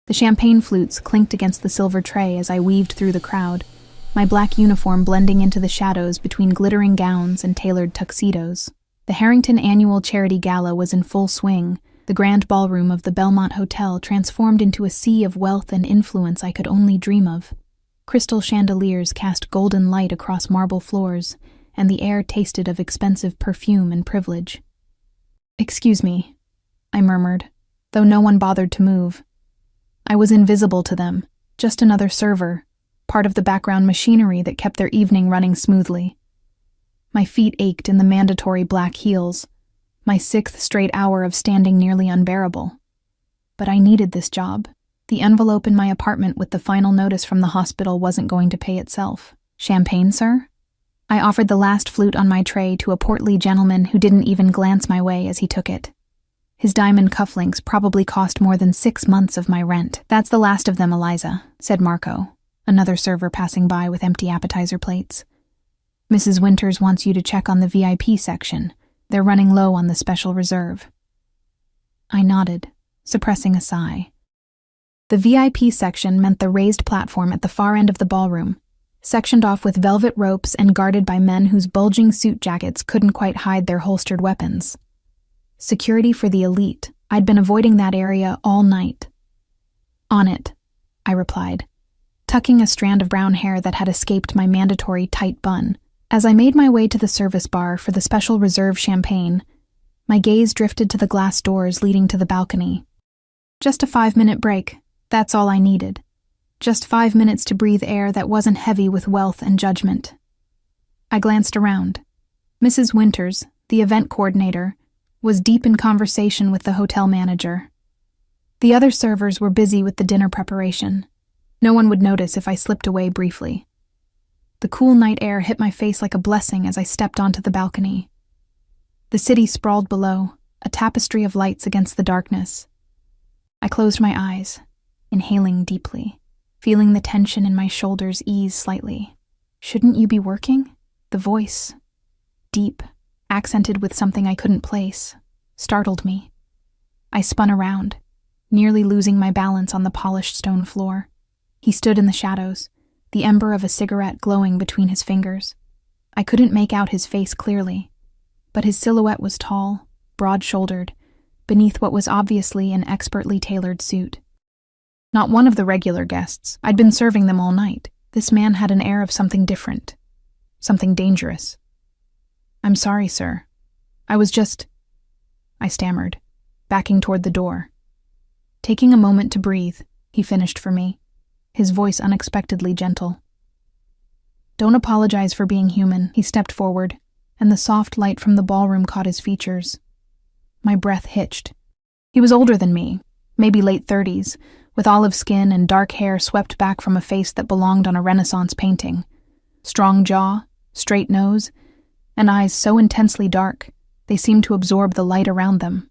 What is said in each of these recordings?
The champagne flutes clinked against the silver tray as I weaved through the crowd, my black uniform blending into the shadows between glittering gowns and tailored tuxedos. The Harrington Annual Charity Gala was in full swing, the grand ballroom of the Belmont Hotel transformed into a sea of wealth and influence I could only dream of. Crystal chandeliers cast golden light across marble floors, and the air tasted of expensive perfume and privilege. "Excuse me," I murmured, though no one bothered to move. I was invisible to them, just another server, part of the background machinery that kept their evening running smoothly. My feet ached in the mandatory black heels, my 6th straight hour of standing nearly unbearable. But I needed this job. The envelope in my apartment with the final notice from the hospital wasn't going to pay itself. "Champagne, sir?" I offered the last flute on my tray to a portly gentleman who didn't even glance my way as he took it. His diamond cufflinks probably cost more than 6 months of my rent. "That's the last of them, Eliza," said Marco, another server passing by with empty appetizer plates. "Mrs. Winters wants you to check on the VIP section. They're running low on the special reserve." I nodded, suppressing a sigh. The VIP section meant the raised platform at the far end of the ballroom, sectioned off with velvet ropes and guarded by men whose bulging suit jackets couldn't quite hide their holstered weapons. Security for the elite. I'd been avoiding that area all night. "On it," I replied, tucking a strand of brown hair that had escaped my mandatory tight bun. As I made my way to the service bar for the special reserve champagne, my gaze drifted to the glass doors leading to the balcony. Just a 5-minute break. That's all I needed. Just 5 minutes to breathe air that wasn't heavy with wealth and judgment. I glanced around. Mrs. Winters, the event coordinator, was deep in conversation with the hotel manager. The other servers were busy with the dinner preparation. No one would notice if I slipped away briefly. The cool night air hit my face like a blessing as I stepped onto the balcony. The city sprawled below, a tapestry of lights against the darkness. I closed my eyes, inhaling deeply, feeling the tension in my shoulders ease slightly. "Shouldn't you be working?" The voice, deep, accented with something I couldn't place, startled me. I spun around, nearly losing my balance on the polished stone floor. He stood in the shadows, the ember of a cigarette glowing between his fingers. I couldn't make out his face clearly, but his silhouette was tall, broad-shouldered, beneath what was obviously an expertly tailored suit. Not one of the regular guests. I'd been serving them all night. This man had an air of something different, something dangerous. "I'm sorry, sir. I stammered, backing toward the door. Taking a moment to breathe, he finished for me, his voice unexpectedly gentle. "Don't apologize for being human." He stepped forward, and the soft light from the ballroom caught his features. My breath hitched. He was older than me, maybe late 30s, with olive skin and dark hair swept back from a face that belonged on a Renaissance painting. Strong jaw, straight nose, and eyes so intensely dark, they seemed to absorb the light around them.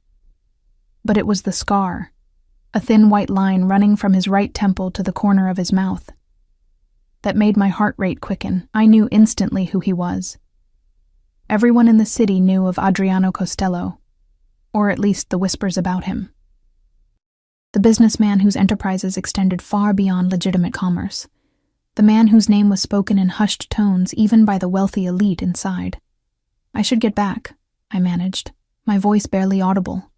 But it was the scar, a thin white line running from his right temple to the corner of his mouth, that made my heart rate quicken. I knew instantly who he was. Everyone in the city knew of Adriano Costello, or at least the whispers about him. The businessman whose enterprises extended far beyond legitimate commerce. The man whose name was spoken in hushed tones even by the wealthy elite inside. "I should get back," I managed, my voice barely audible.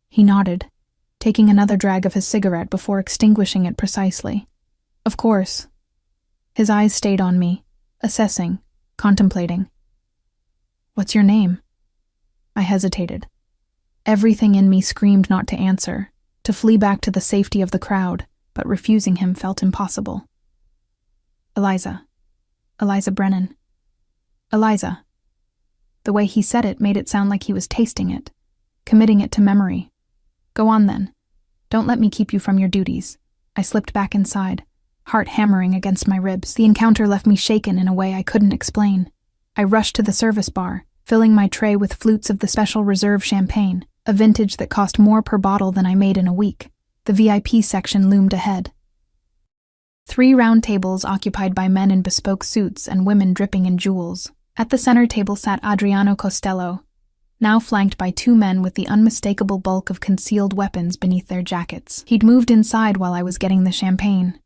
He nodded, taking another drag of his cigarette before extinguishing it precisely. "Of course." His eyes stayed on me, assessing, contemplating. "What's your name?" I hesitated. Everything in me screamed not to answer, to flee back to the safety of the crowd, but refusing him felt impossible. "Eliza. Eliza Brennan. Eliza." The way he said it made it sound like he was tasting it, committing it to memory. "Go on then. Don't let me keep you from your duties." I slipped back inside, heart hammering against my ribs. The encounter left me shaken in a way I couldn't explain. I rushed to the service bar, filling my tray with flutes of the special reserve champagne, a vintage that cost more per bottle than I made in a week. The VIP section loomed ahead. 3 round tables occupied by men in bespoke suits and women dripping in jewels. At the center table sat Adriano Costello, now flanked by two men with the unmistakable bulk of concealed weapons beneath their jackets. He'd moved inside while I was getting the champagne.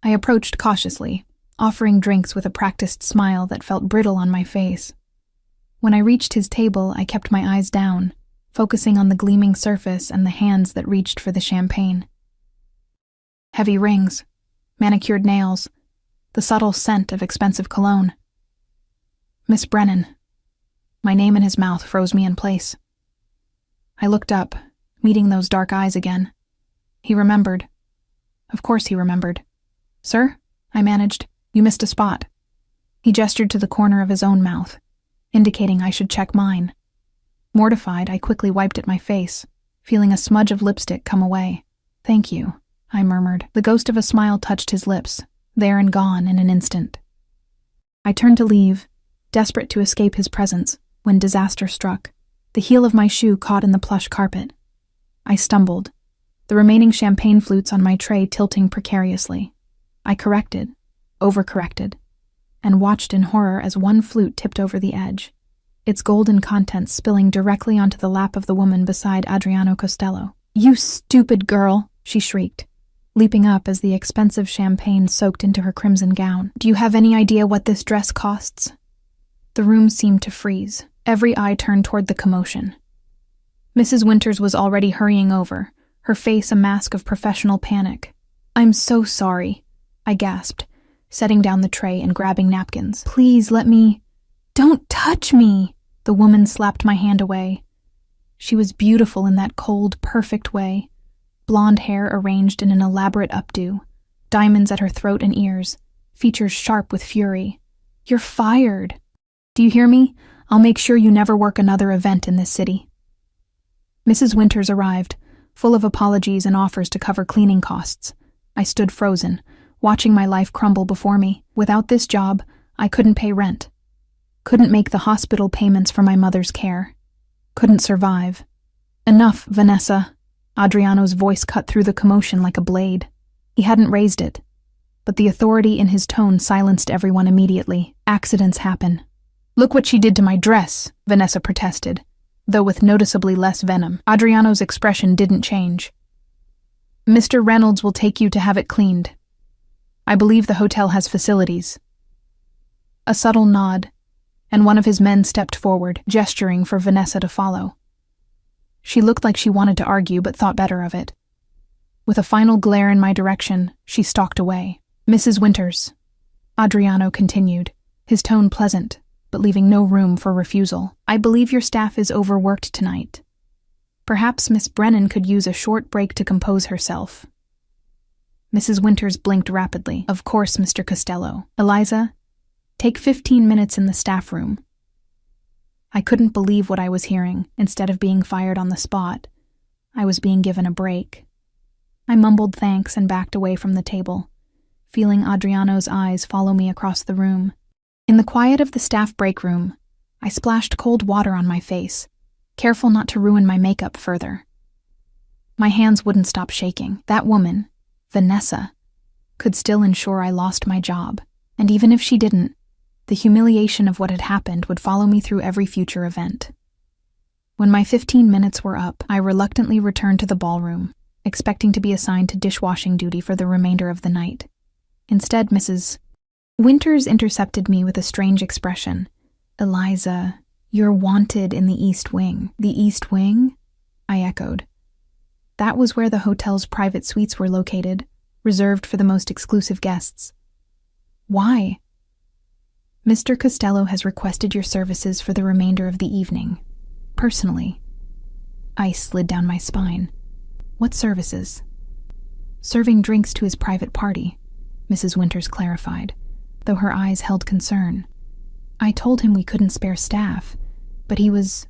I approached cautiously, offering drinks with a practiced smile that felt brittle on my face. When I reached his table, I kept my eyes down, focusing on the gleaming surface and the hands that reached for the champagne. Heavy rings, manicured nails, the subtle scent of expensive cologne. Miss Brennan. My name in his mouth froze me in place. I looked up, meeting those dark eyes again. He remembered. Of course he remembered. "Sir?" I managed. "You missed a spot." He gestured to the corner of his own mouth, indicating I should check mine. Mortified, I quickly wiped at my face, feeling a smudge of lipstick come away. "Thank you," I murmured. The ghost of a smile touched his lips, there and gone in an instant. I turned to leave, desperate to escape his presence, when disaster struck. The heel of my shoe caught in the plush carpet. I stumbled, the remaining champagne flutes on my tray tilting precariously. I overcorrected, and watched in horror as one flute tipped over the edge, its golden contents spilling directly onto the lap of the woman beside Adriano Costello. "You stupid girl!" she shrieked, leaping up as the expensive champagne soaked into her crimson gown. "Do you have any idea what this dress costs?" The room seemed to freeze. Every eye turned toward the commotion. Mrs. Winters was already hurrying over, her face a mask of professional panic. "I'm so sorry," I gasped, setting down the tray and grabbing napkins. "Please let me—" "Don't touch me!" The woman slapped my hand away. She was beautiful in that cold, perfect way. Blonde hair arranged in an elaborate updo, diamonds at her throat and ears, features sharp with fury. "You're fired. Do you hear me? I'll make sure you never work another event in this city." Mrs. Winters arrived, full of apologies and offers to cover cleaning costs. I stood frozen, watching my life crumble before me. Without this job, I couldn't pay rent. Couldn't make the hospital payments for my mother's care. Couldn't survive. "Enough, Vanessa." Adriano's voice cut through the commotion like a blade. He hadn't raised it, but the authority in his tone silenced everyone immediately. "Accidents happen." "Look what she did to my dress," Vanessa protested, though with noticeably less venom. Adriano's expression didn't change. "Mr. Reynolds will take you to have it cleaned. I believe the hotel has facilities." A subtle nod, and one of his men stepped forward, gesturing for Vanessa to follow. She looked like she wanted to argue but thought better of it. With a final glare in my direction, she stalked away. "Mrs. Winters," Adriano continued, his tone pleasant, but leaving no room for refusal. "I believe your staff is overworked tonight. Perhaps Miss Brennan could use a short break to compose herself." Mrs. Winters blinked rapidly. "Of course, Mr. Costello. Eliza, take 15 minutes in the staff room." I couldn't believe what I was hearing. Instead of being fired on the spot, I was being given a break. I mumbled thanks and backed away from the table, feeling Adriano's eyes follow me across the room. In the quiet of the staff break room, I splashed cold water on my face, careful not to ruin my makeup further. My hands wouldn't stop shaking. That woman, Vanessa, could still ensure I lost my job, and even if she didn't, the humiliation of what had happened would follow me through every future event. When my 15 minutes were up, I reluctantly returned to the ballroom, expecting to be assigned to dishwashing duty for the remainder of the night. Instead, Mrs. Winters intercepted me with a strange expression. "Eliza, you're wanted in the East Wing." "The East Wing?" I echoed. That was where the hotel's private suites were located, reserved for the most exclusive guests. "Why?" "Mr. Costello has requested your services for the remainder of the evening. Personally." Ice slid down my spine. "What services?" "Serving drinks to his private party," Mrs. Winters clarified, though her eyes held concern. "I told him we couldn't spare staff, but he was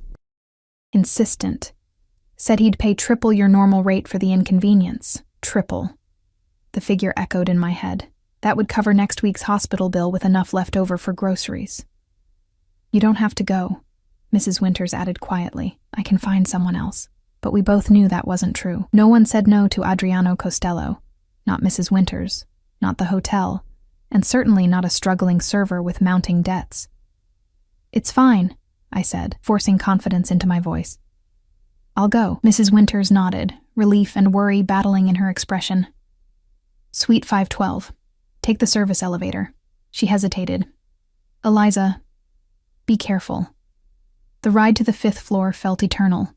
insistent. Said he'd pay triple your normal rate for the inconvenience." "Triple." The figure echoed in my head. That would cover next week's hospital bill with enough left over for groceries. "You don't have to go," Mrs. Winters added quietly. "I can find someone else." But we both knew that wasn't true. No one said no to Adriano Costello. Not Mrs. Winters, not the hotel, and certainly not a struggling server with mounting debts. "It's fine," I said, forcing confidence into my voice. I'll go. Mrs. Winters nodded, relief and worry battling in her expression. Suite 512. Take the service elevator. She hesitated. Eliza, be careful. The ride to the 5th floor felt eternal.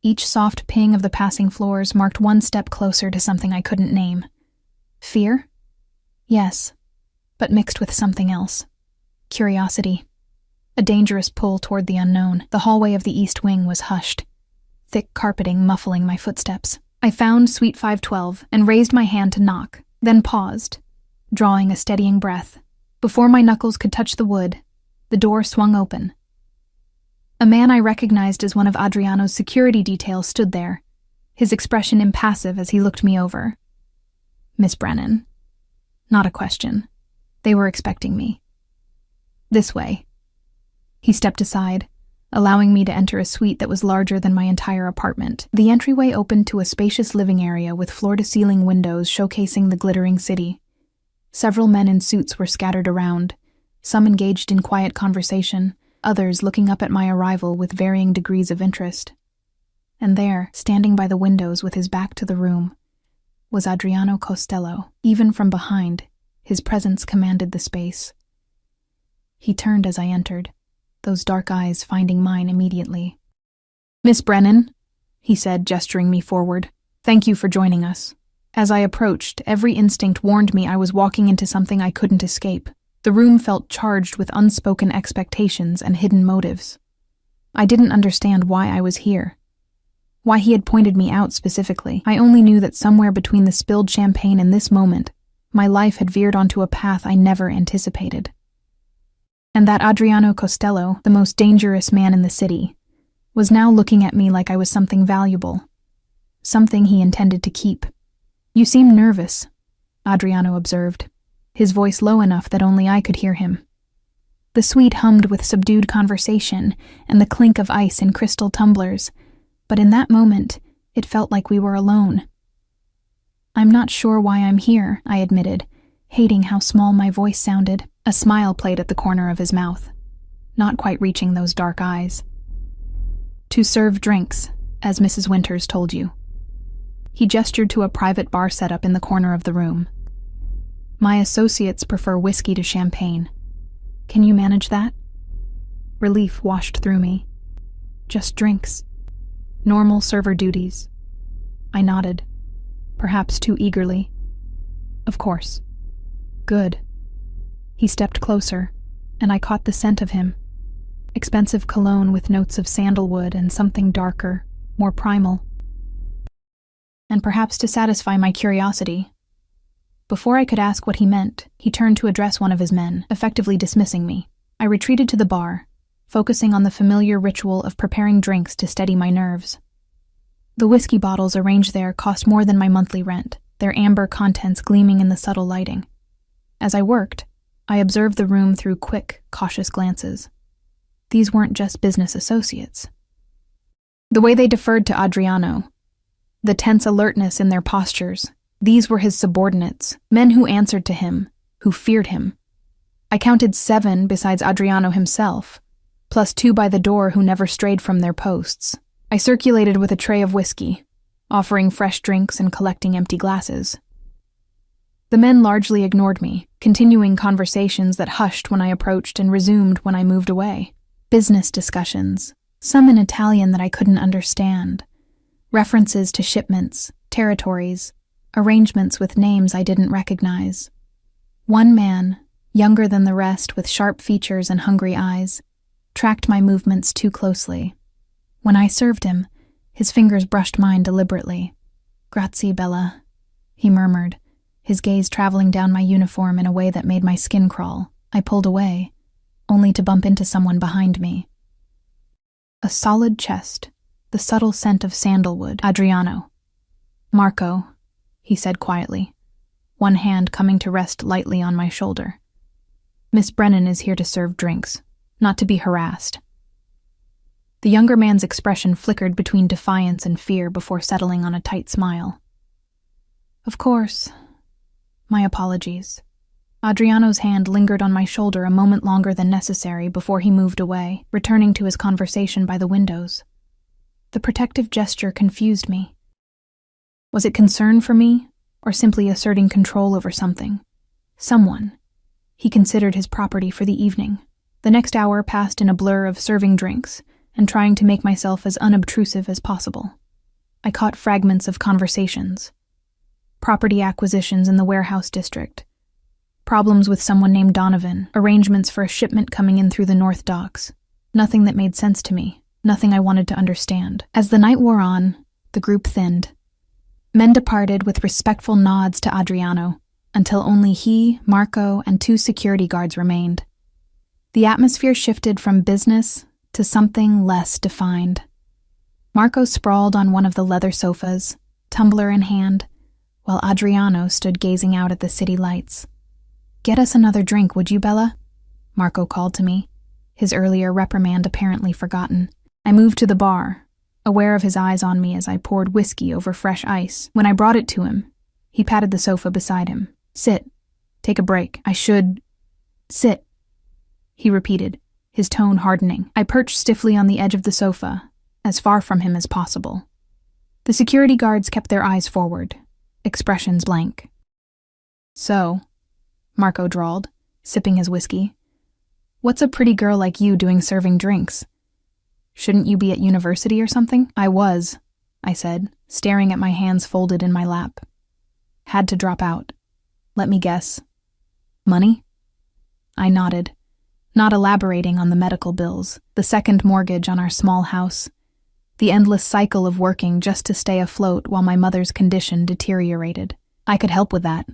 Each soft ping of the passing floors marked one step closer to something I couldn't name. Fear? Yes, but mixed with something else. Curiosity. A dangerous pull toward the unknown. The hallway of the East Wing was hushed, thick carpeting muffling my footsteps. I found Suite 512 and raised my hand to knock, then paused, drawing a steadying breath. Before my knuckles could touch the wood, the door swung open. A man I recognized as one of Adriano's security details stood there, his expression impassive as he looked me over. Miss Brennan. Not a question. They were expecting me. This way. He stepped aside, allowing me to enter a suite that was larger than my entire apartment. The entryway opened to a spacious living area with floor-to-ceiling windows showcasing the glittering city. Several men in suits were scattered around, some engaged in quiet conversation, others looking up at my arrival with varying degrees of interest. And there, standing by the windows with his back to the room, was Adriano Costello. Even from behind, his presence commanded the space. He turned as I entered, those dark eyes finding mine immediately. Miss Brennan, he said, gesturing me forward, thank you for joining us. As I approached, every instinct warned me I was walking into something I couldn't escape. The room felt charged with unspoken expectations and hidden motives. I didn't understand why I was here, why he had pointed me out specifically. I only knew that somewhere between the spilled champagne and this moment, my life had veered onto a path I never anticipated. And that Adriano Costello, the most dangerous man in the city, was now looking at me like I was something valuable, something he intended to keep. You seem nervous, Adriano observed, his voice low enough that only I could hear him. The suite hummed with subdued conversation and the clink of ice in crystal tumblers, but in that moment, it felt like we were alone. I'm not sure why I'm here, I admitted, hating how small my voice sounded. A smile played at the corner of his mouth, not quite reaching those dark eyes. To serve drinks, as Mrs. Winters told you. He gestured to a private bar setup in the corner of the room. My associates prefer whiskey to champagne. Can you manage that? Relief washed through me. Just drinks. Normal server duties. I nodded, perhaps too eagerly. Of course. Good. He stepped closer, and I caught the scent of him. Expensive cologne with notes of sandalwood and something darker, more primal. And perhaps to satisfy my curiosity, before I could ask what he meant, he turned to address one of his men, effectively dismissing me. I retreated to the bar, focusing on the familiar ritual of preparing drinks to steady my nerves. The whiskey bottles arranged there cost more than my monthly rent, their amber contents gleaming in the subtle lighting. As I worked, I observed the room through quick, cautious glances. These weren't just business associates. The way they deferred to Adriano, the tense alertness in their postures, these were his subordinates, men who answered to him, who feared him. I counted 7 besides Adriano himself, plus 2 by the door who never strayed from their posts. I circulated with a tray of whiskey, offering fresh drinks and collecting empty glasses. The men largely ignored me, continuing conversations that hushed when I approached and resumed when I moved away. Business discussions, some in Italian that I couldn't understand. References to shipments, territories, arrangements with names I didn't recognize. One man, younger than the rest with sharp features and hungry eyes, tracked my movements too closely. When I served him, his fingers brushed mine deliberately. "Grazie, Bella," he murmured, his gaze traveling down my uniform in a way that made my skin crawl. I pulled away, only to bump into someone behind me. A solid chest, the subtle scent of sandalwood. Adriano. "Marco," he said quietly, one hand coming to rest lightly on my shoulder. "Miss Brennan is here to serve drinks, not to be harassed." The younger man's expression flickered between defiance and fear before settling on a tight smile. "Of course. My apologies," Adriano's hand lingered on my shoulder a moment longer than necessary before he moved away, returning to his conversation by the windows. The protective gesture confused me. Was it concern for me, or simply asserting control over something? Someone. He considered his property for the evening. The next hour passed in a blur of serving drinks and trying to make myself as unobtrusive as possible. I caught fragments of conversations. Property acquisitions in the warehouse district. Problems with someone named Donovan, arrangements for a shipment coming in through the North Docks. Nothing that made sense to me, nothing I wanted to understand. As the night wore on, the group thinned. Men departed with respectful nods to Adriano, until only he, Marco, and 2 security guards remained. The atmosphere shifted from business to something less defined. Marco sprawled on one of the leather sofas, tumbler in hand, while Adriano stood gazing out at the city lights. "Get us another drink, would you, Bella?" Marco called to me, his earlier reprimand apparently forgotten. I moved to the bar, aware of his eyes on me as I poured whiskey over fresh ice. When I brought it to him, he patted the sofa beside him. "Sit. Take a break. I should... sit," he repeated, his tone hardening. I perched stiffly on the edge of the sofa, as far from him as possible. The security guards kept their eyes forward, expressions blank. "So," Marco drawled, sipping his whiskey, "what's a pretty girl like you doing serving drinks? Shouldn't you be at university or something?" "I was," I said, staring at my hands folded in my lap. "Had to drop out. Let me guess. Money?" I nodded, not elaborating on the medical bills, the second mortgage on our small house, the endless cycle of working just to stay afloat while my mother's condition deteriorated. "I could help with that,"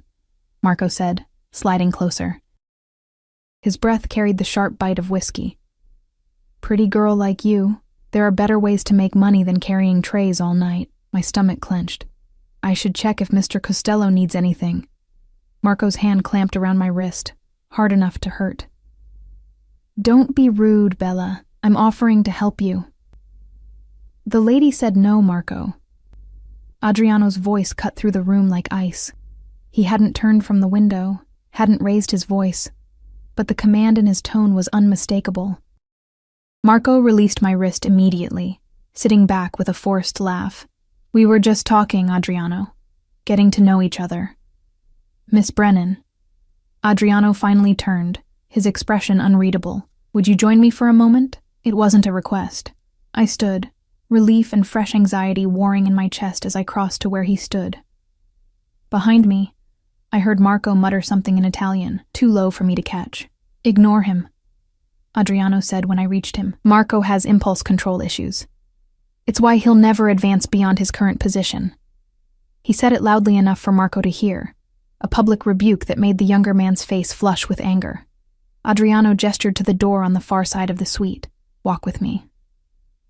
Marco said, sliding closer. His breath carried the sharp bite of whiskey. "Pretty girl like you, there are better ways to make money than carrying trays all night." My stomach clenched. "I should check if Mr. Costello needs anything." Marco's hand clamped around my wrist, hard enough to hurt. "Don't be rude, Bella. I'm offering to help you." "The lady said no, Marco." Adriano's voice cut through the room like ice. He hadn't turned from the window, hadn't raised his voice, but the command in his tone was unmistakable. Marco released my wrist immediately, sitting back with a forced laugh. "We were just talking, Adriano, getting to know each other." "Miss Brennan." Adriano finally turned, his expression unreadable. "Would you join me for a moment?" It wasn't a request. I stood, relief and fresh anxiety warring in my chest as I crossed to where he stood. Behind me, I heard Marco mutter something in Italian, too low for me to catch. "Ignore him," Adriano said when I reached him. "Marco has impulse control issues. It's why he'll never advance beyond his current position." He said it loudly enough for Marco to hear, a public rebuke that made the younger man's face flush with anger. Adriano gestured to the door on the far side of the suite. "Walk with me."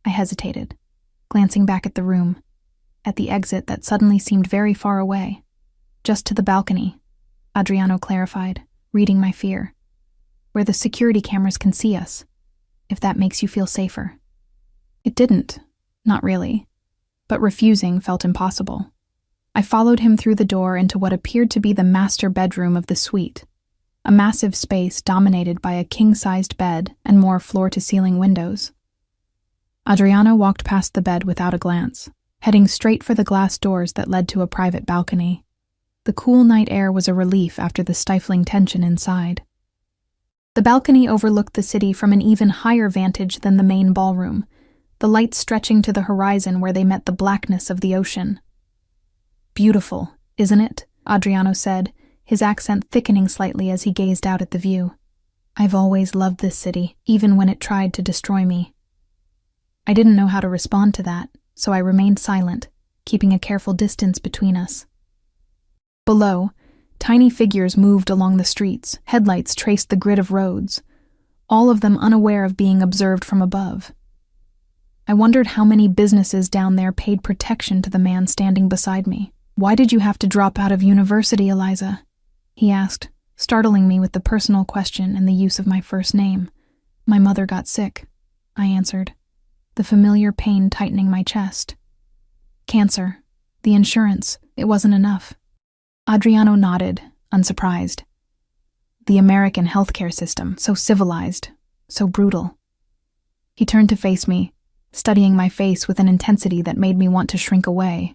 I hesitated, glancing back at the room, at the exit that suddenly seemed very far away. "Just to the balcony," Adriano clarified, reading my fear. "Where the security cameras can see us, if that makes you feel safer." It didn't, not really, but refusing felt impossible. I followed him through the door into what appeared to be the master bedroom of the suite, a massive space dominated by a king-sized bed and more floor-to-ceiling windows. Adriano walked past the bed without a glance, heading straight for the glass doors that led to a private balcony. The cool night air was a relief after the stifling tension inside. The balcony overlooked the city from an even higher vantage than the main ballroom, the lights stretching to the horizon where they met the blackness of the ocean. "Beautiful, isn't it?" Adriano said, his accent thickening slightly as he gazed out at the view. "I've always loved this city, even when it tried to destroy me." I didn't know how to respond to that, so I remained silent, keeping a careful distance between us. Below, tiny figures moved along the streets, headlights traced the grid of roads, all of them unaware of being observed from above. I wondered how many businesses down there paid protection to the man standing beside me. "Why did you have to drop out of university, Eliza?" he asked, startling me with the personal question and the use of my first name. "My mother got sick," I answered, the familiar pain tightening my chest. "Cancer. The insurance. It wasn't enough." Adriano nodded, unsurprised. The American healthcare system, so civilized, so brutal. He turned to face me, studying my face with an intensity that made me want to shrink away.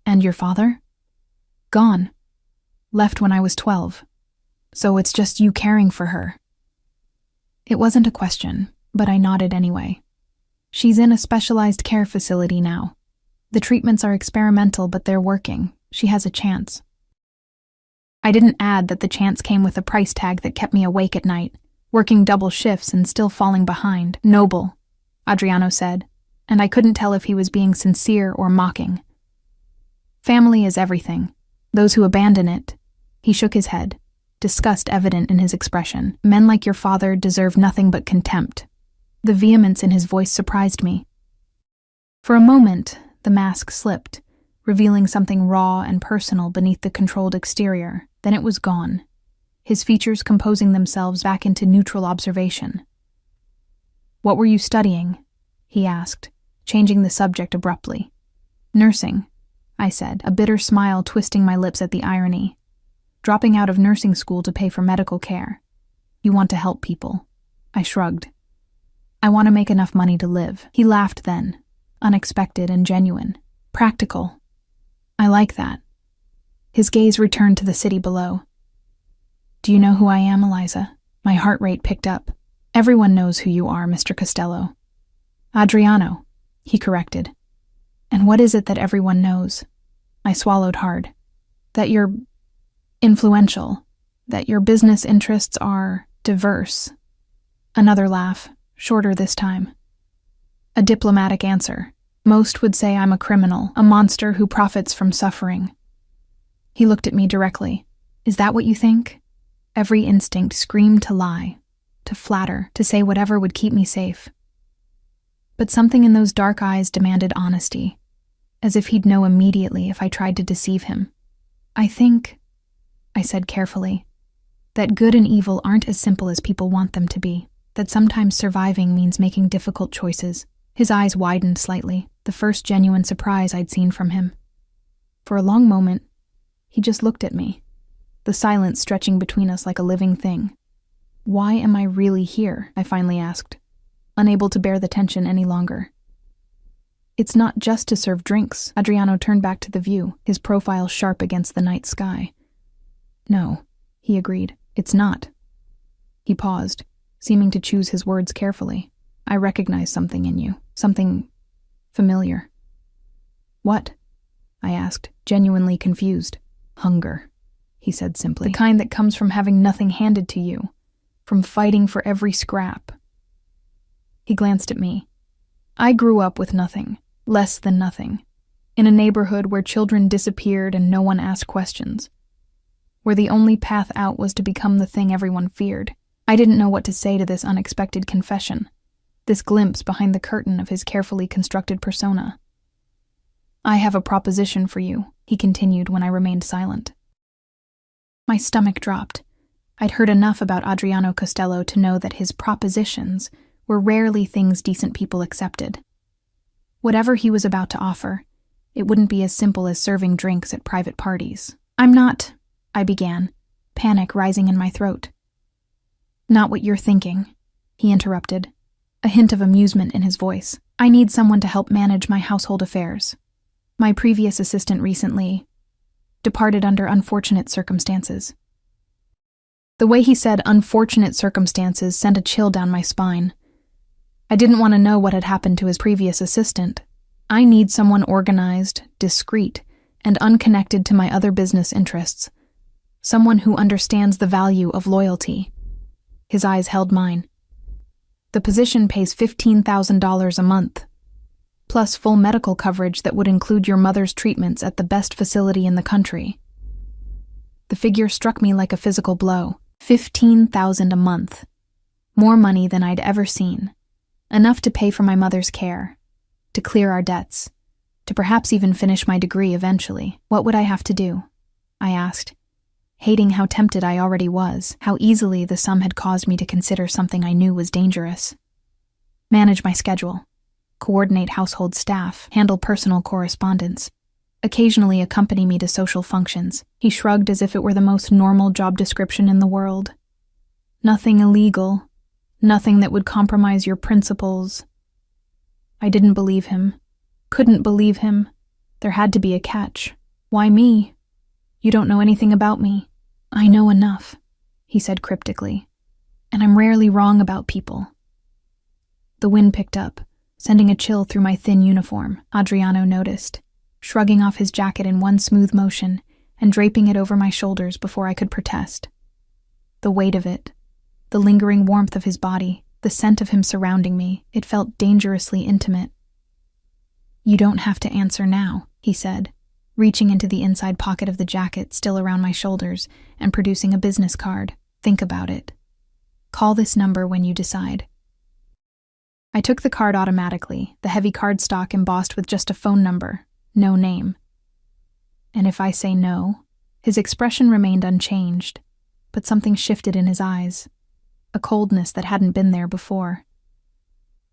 And your father? Gone. Left when I was 12. So it's just you caring for her. It wasn't a question, but I nodded anyway. She's in a specialized care facility now. The treatments are experimental, but they're working. She has a chance. I didn't add that the chance came with a price tag that kept me awake at night, working double shifts and still falling behind. Noble, Adriano said, and I couldn't tell if he was being sincere or mocking. Family is everything. Those who abandon it. He shook his head, disgust evident in his expression. Men like your father deserve nothing but contempt. The vehemence in his voice surprised me. For a moment, the mask slipped, revealing something raw and personal beneath the controlled exterior. Then it was gone, his features composing themselves back into neutral observation. "What were you studying?" he asked, changing the subject abruptly. "Nursing," I said, a bitter smile twisting my lips at the irony. "Dropping out of nursing school to pay for medical care. You want to help people." I shrugged. "I want to make enough money to live." He laughed then, unexpected and genuine. "Practical. I like that." His gaze returned to the city below. "Do you know who I am, Eliza?" My heart rate picked up. "Everyone knows who you are, Mr. Costello." "Adriano," he corrected. "And what is it that everyone knows?" I swallowed hard. "That you're influential, that your business interests are diverse." Another laugh, shorter this time. "A diplomatic answer. Most would say I'm a criminal, a monster who profits from suffering." He looked at me directly. "Is that what you think?" Every instinct screamed to lie, to flatter, to say whatever would keep me safe. But something in those dark eyes demanded honesty, as if he'd know immediately if I tried to deceive him. "I think," I said carefully, "that good and evil aren't as simple as people want them to be, that sometimes surviving means making difficult choices." His eyes widened slightly, the first genuine surprise I'd seen from him. For a long moment, he just looked at me, the silence stretching between us like a living thing. "Why am I really here?" I finally asked, unable to bear the tension any longer. "It's not just to serve drinks." Adriano turned back to the view, his profile sharp against the night sky. "No," he agreed, "it's not." He paused, seeming to choose his words carefully. "I recognize something in you, something familiar." "What?" I asked, genuinely confused. "Hunger," he said simply. "The kind that comes from having nothing handed to you, from fighting for every scrap." He glanced at me. "I grew up with nothing, less than nothing, in a neighborhood where children disappeared and no one asked questions, where the only path out was to become the thing everyone feared." I didn't know what to say to this unexpected confession, this glimpse behind the curtain of his carefully constructed persona. "I have a proposition for you," he continued when I remained silent. My stomach dropped. I'd heard enough about Adriano Costello to know that his propositions were rarely things decent people accepted. Whatever he was about to offer, it wouldn't be as simple as serving drinks at private parties. "I'm not," I began, panic rising in my throat. "Not what you're thinking," he interrupted, a hint of amusement in his voice. "I need someone to help manage my household affairs. My previous assistant recently departed under unfortunate circumstances." The way he said unfortunate circumstances sent a chill down my spine. I didn't want to know what had happened to his previous assistant. I need someone organized, discreet, and unconnected to my other business interests. Someone who understands the value of loyalty. His eyes held mine. "The position pays $15,000 a month, plus full medical coverage that would include your mother's treatments at the best facility in the country." The figure struck me like a physical blow. $15,000 a month. More money than I'd ever seen. Enough to pay for my mother's care, to clear our debts, to perhaps even finish my degree eventually. What would I have to do? I asked, hating how tempted I already was, how easily the sum had caused me to consider something I knew was dangerous. Manage my schedule, coordinate household staff, handle personal correspondence, occasionally accompany me to social functions. He shrugged as if it were the most normal job description in the world. Nothing illegal, nothing that would compromise your principles. I didn't believe him. Couldn't believe him. There had to be a catch. Why me? You don't know anything about me. I know enough, he said cryptically. And I'm rarely wrong about people. The wind picked up, sending a chill through my thin uniform. Adriano noticed, shrugging off his jacket in one smooth motion and draping it over my shoulders before I could protest. The weight of it, the lingering warmth of his body, the scent of him surrounding me, it felt dangerously intimate. You don't have to answer now, he said, reaching into the inside pocket of the jacket still around my shoulders and producing a business card. Think about it. Call this number when you decide. I took the card automatically, the heavy cardstock embossed with just a phone number, no name. And if I say no? His expression remained unchanged, but something shifted in his eyes, a coldness that hadn't been there before.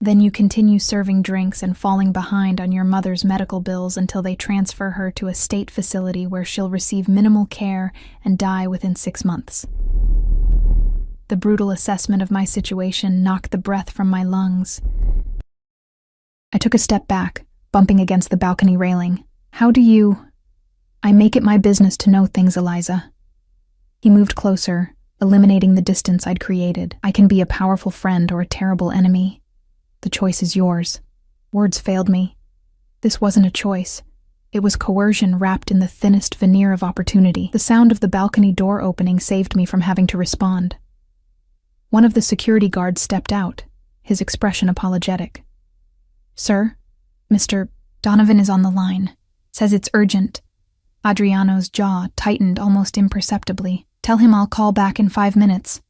Then you continue serving drinks and falling behind on your mother's medical bills until they transfer her to a state facility where she'll receive minimal care and die within 6 months. The brutal assessment of my situation knocked the breath from my lungs. I took a step back, bumping against the balcony railing. How do you... I make it my business to know things, Eliza. He moved closer, eliminating the distance I'd created. I can be a powerful friend or a terrible enemy. The choice is yours. Words failed me. This wasn't a choice. It was coercion wrapped in the thinnest veneer of opportunity. The sound of the balcony door opening saved me from having to respond. One of the security guards stepped out, his expression apologetic. Sir, Mr. Donovan is on the line. Says it's urgent. Adriano's jaw tightened almost imperceptibly. Tell him I'll call back in 5 minutes.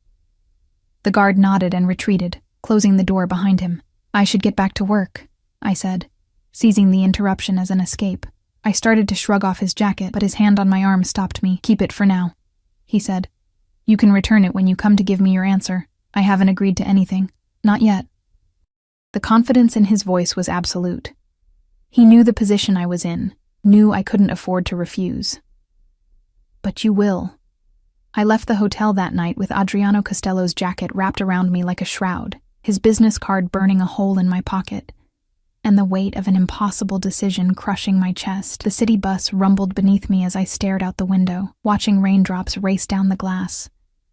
The guard nodded and retreated, closing the door behind him. I should get back to work, I said, seizing the interruption as an escape. I started to shrug off his jacket, but his hand on my arm stopped me. Keep it for now, he said. You can return it when you come to give me your answer. I haven't agreed to anything. Not yet. The confidence in his voice was absolute. He knew the position I was in, knew I couldn't afford to refuse. But you will. I left the hotel that night with Adriano Costello's jacket wrapped around me like a shroud, his business card burning a hole in my pocket, and the weight of an impossible decision crushing my chest. The city bus rumbled beneath me as I stared out the window, watching raindrops race down the glass,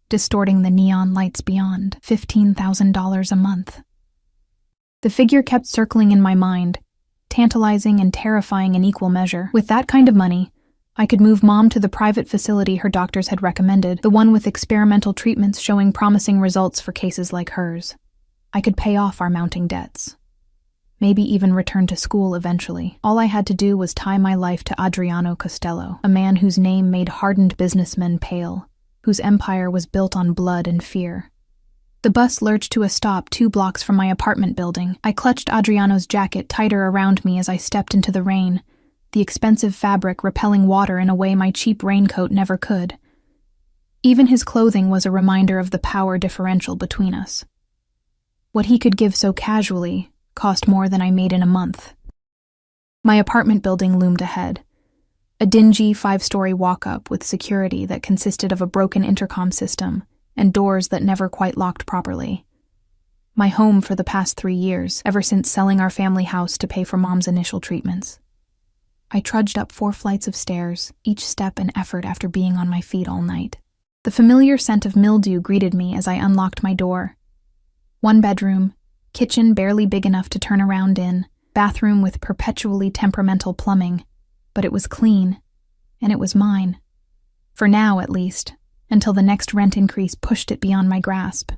distorting the neon lights beyond. $15,000 a month. The figure kept circling in my mind, tantalizing and terrifying in equal measure. With that kind of money, I could move Mom to the private facility her doctors had recommended, the one with experimental treatments showing promising results for cases like hers. I could pay off our mounting debts. Maybe even return to school eventually. All I had to do was tie my life to Adriano Costello, a man whose name made hardened businessmen pale, whose empire was built on blood and fear. The bus lurched to a stop 2 blocks from my apartment building. I clutched Adriano's jacket tighter around me as I stepped into the rain, the expensive fabric repelling water in a way my cheap raincoat never could. Even his clothing was a reminder of the power differential between us. What he could give so casually cost more than I made in a month. My apartment building loomed ahead, a dingy 5-story walk-up with security that consisted of a broken intercom system and doors that never quite locked properly. My home for the past 3 years, ever since selling our family house to pay for Mom's initial treatments. I trudged up 4 flights of stairs, each step an effort after being on my feet all night. The familiar scent of mildew greeted me as I unlocked my door. 1 bedroom, kitchen barely big enough to turn around in, bathroom with perpetually temperamental plumbing, but it was clean, and it was mine. For now, at least, until the next rent increase pushed it beyond my grasp.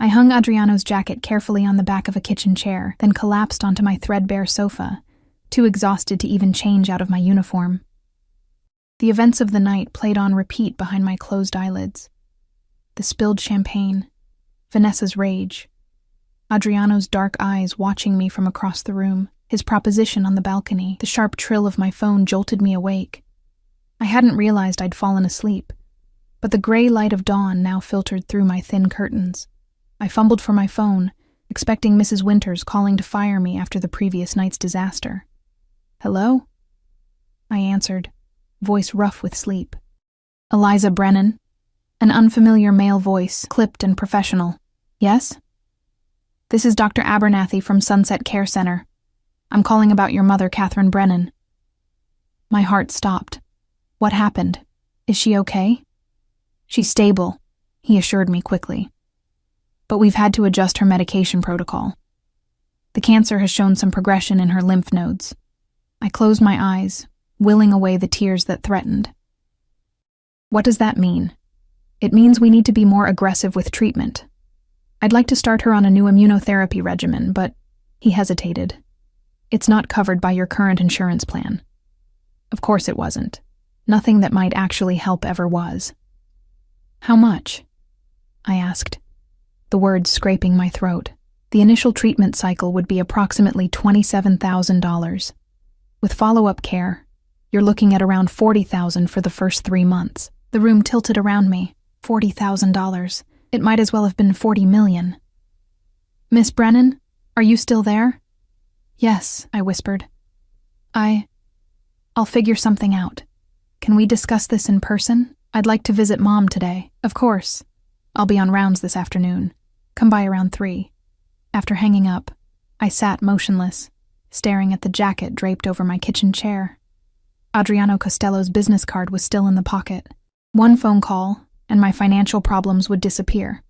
I hung Adriano's jacket carefully on the back of a kitchen chair, then collapsed onto my threadbare sofa, too exhausted to even change out of my uniform. The events of the night played on repeat behind my closed eyelids. The spilled champagne, Vanessa's rage, Adriano's dark eyes watching me from across the room, his proposition on the balcony. The sharp trill of my phone jolted me awake. I hadn't realized I'd fallen asleep, but the gray light of dawn now filtered through my thin curtains. I fumbled for my phone, expecting Mrs. Winters calling to fire me after the previous night's disaster. Hello? I answered, voice rough with sleep. Eliza Brennan? An unfamiliar male voice, clipped and professional. Yes? This is Dr. Abernathy from Sunset Care Center. I'm calling about your mother, Catherine Brennan. My heart stopped. What happened? Is she okay? She's stable, he assured me quickly. But we've had to adjust her medication protocol. The cancer has shown some progression in her lymph nodes. I closed my eyes, willing away the tears that threatened. What does that mean? It means we need to be more aggressive with treatment. I'd like to start her on a new immunotherapy regimen, but he hesitated. It's not covered by your current insurance plan. Of course it wasn't. Nothing that might actually help ever was. How much? I asked, the words scraping my throat. The initial treatment cycle would be approximately $27,000. With follow-up care, you're looking at around $40,000 for the first 3 months. The room tilted around me. $40,000. It might as well have been $40 million. Miss Brennan, are you still there? Yes, I whispered. I'll figure something out. Can we discuss this in person? I'd like to visit Mom today. Of course. I'll be on rounds this afternoon. Come by around 3. After hanging up, I sat motionless, staring at the jacket draped over my kitchen chair. Adriano Costello's business card was still in the pocket. One phone call, and my financial problems would disappear.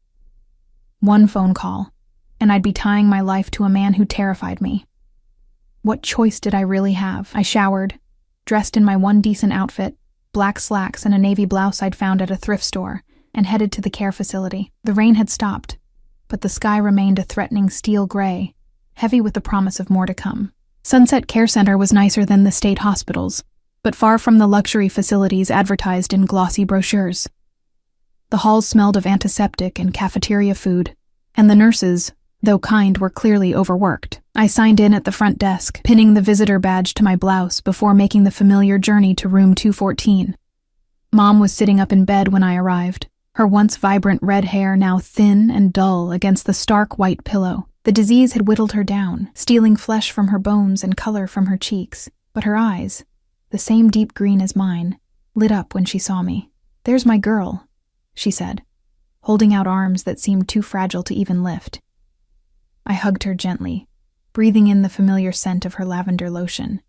One phone call, and I'd be tying my life to a man who terrified me. What choice did I really have? I showered, dressed in my one decent outfit, black slacks and a navy blouse I'd found at a thrift store, and headed to the care facility. The rain had stopped, but the sky remained a threatening steel gray, heavy with the promise of more to come. Sunset Care Center was nicer than the state hospitals, but far from the luxury facilities advertised in glossy brochures. The halls smelled of antiseptic and cafeteria food, and the nurses, though kind, were clearly overworked. I signed in at the front desk, pinning the visitor badge to my blouse before making the familiar journey to room 214. Mom was sitting up in bed when I arrived, her once vibrant red hair now thin and dull against the stark white pillow. The disease had whittled her down, stealing flesh from her bones and color from her cheeks, but her eyes, the same deep green as mine, lit up when she saw me. "There's my girl," she said, holding out arms that seemed too fragile to even lift. I hugged her gently, breathing in the familiar scent of her lavender lotion,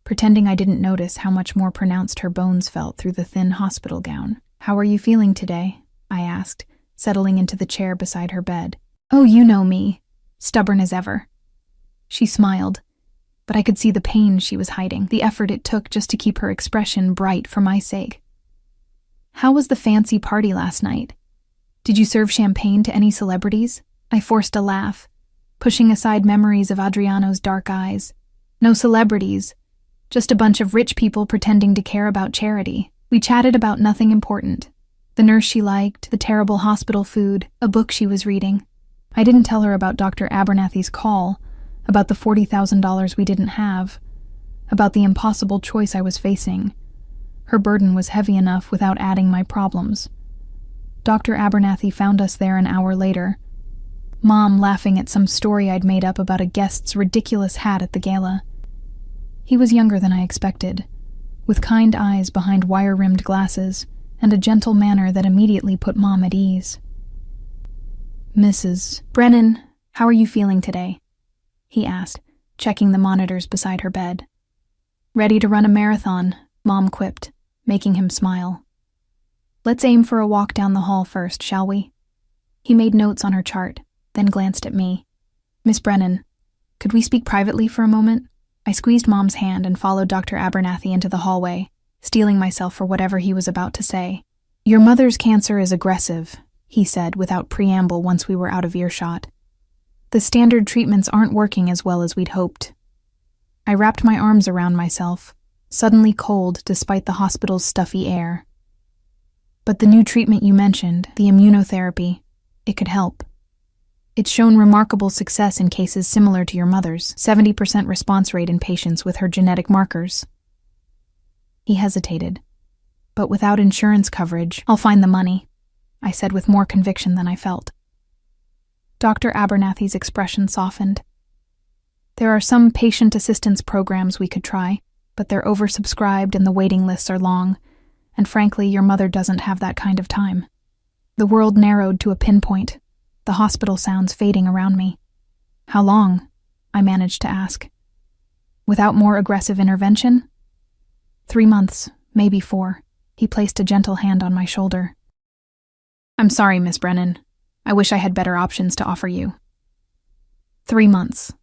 pretending I didn't notice how much more pronounced her bones felt through the thin hospital gown. "How are you feeling today?" I asked, settling into the chair beside her bed. "Oh, you know me, stubborn as ever." She smiled, but I could see the pain she was hiding, the effort it took just to keep her expression bright for my sake. "How was the fancy party last night? Did you serve champagne to any celebrities?" I forced a laugh, pushing aside memories of Adriano's dark eyes. "No celebrities, just a bunch of rich people pretending to care about charity." We chatted about nothing important. The nurse she liked, the terrible hospital food, a book she was reading. I didn't tell her about Dr. Abernathy's call, about the $40,000 we didn't have, about the impossible choice I was facing. Her burden was heavy enough without adding my problems. Dr. Abernathy found us there an hour later, Mom laughing at some story I'd made up about a guest's ridiculous hat at the gala. He was younger than I expected, with kind eyes behind wire-rimmed glasses and a gentle manner that immediately put Mom at ease. "Mrs. Brennan, how are you feeling today?" he asked, checking the monitors beside her bed. "Ready to run a marathon," Mom quipped, making him smile. "Let's aim for a walk down the hall first, shall we?" He made notes on her chart, then glanced at me. "Miss Brennan, could we speak privately for a moment?" I squeezed Mom's hand and followed Dr. Abernathy into the hallway, steeling myself for whatever he was about to say. "Your mother's cancer is aggressive," he said without preamble once we were out of earshot. "The standard treatments aren't working as well as we'd hoped." I wrapped my arms around myself, suddenly cold despite the hospital's stuffy air. "But the new treatment you mentioned, the immunotherapy, it could help. It's shown remarkable success in cases similar to your mother's, 70% response rate in patients with her genetic markers." He hesitated. "But without insurance coverage, I'll find the money," I said with more conviction than I felt. Dr. Abernathy's expression softened. "There are some patient assistance programs we could try, but they're oversubscribed and the waiting lists are long, and frankly, your mother doesn't have that kind of time. The world narrowed to a pinpoint, the hospital sounds fading around me. How long? I managed to ask. Without more aggressive intervention? 3 months, maybe 4. He placed a gentle hand on my shoulder. I'm sorry, Miss Brennan. I wish I had better options to offer you. 3 months.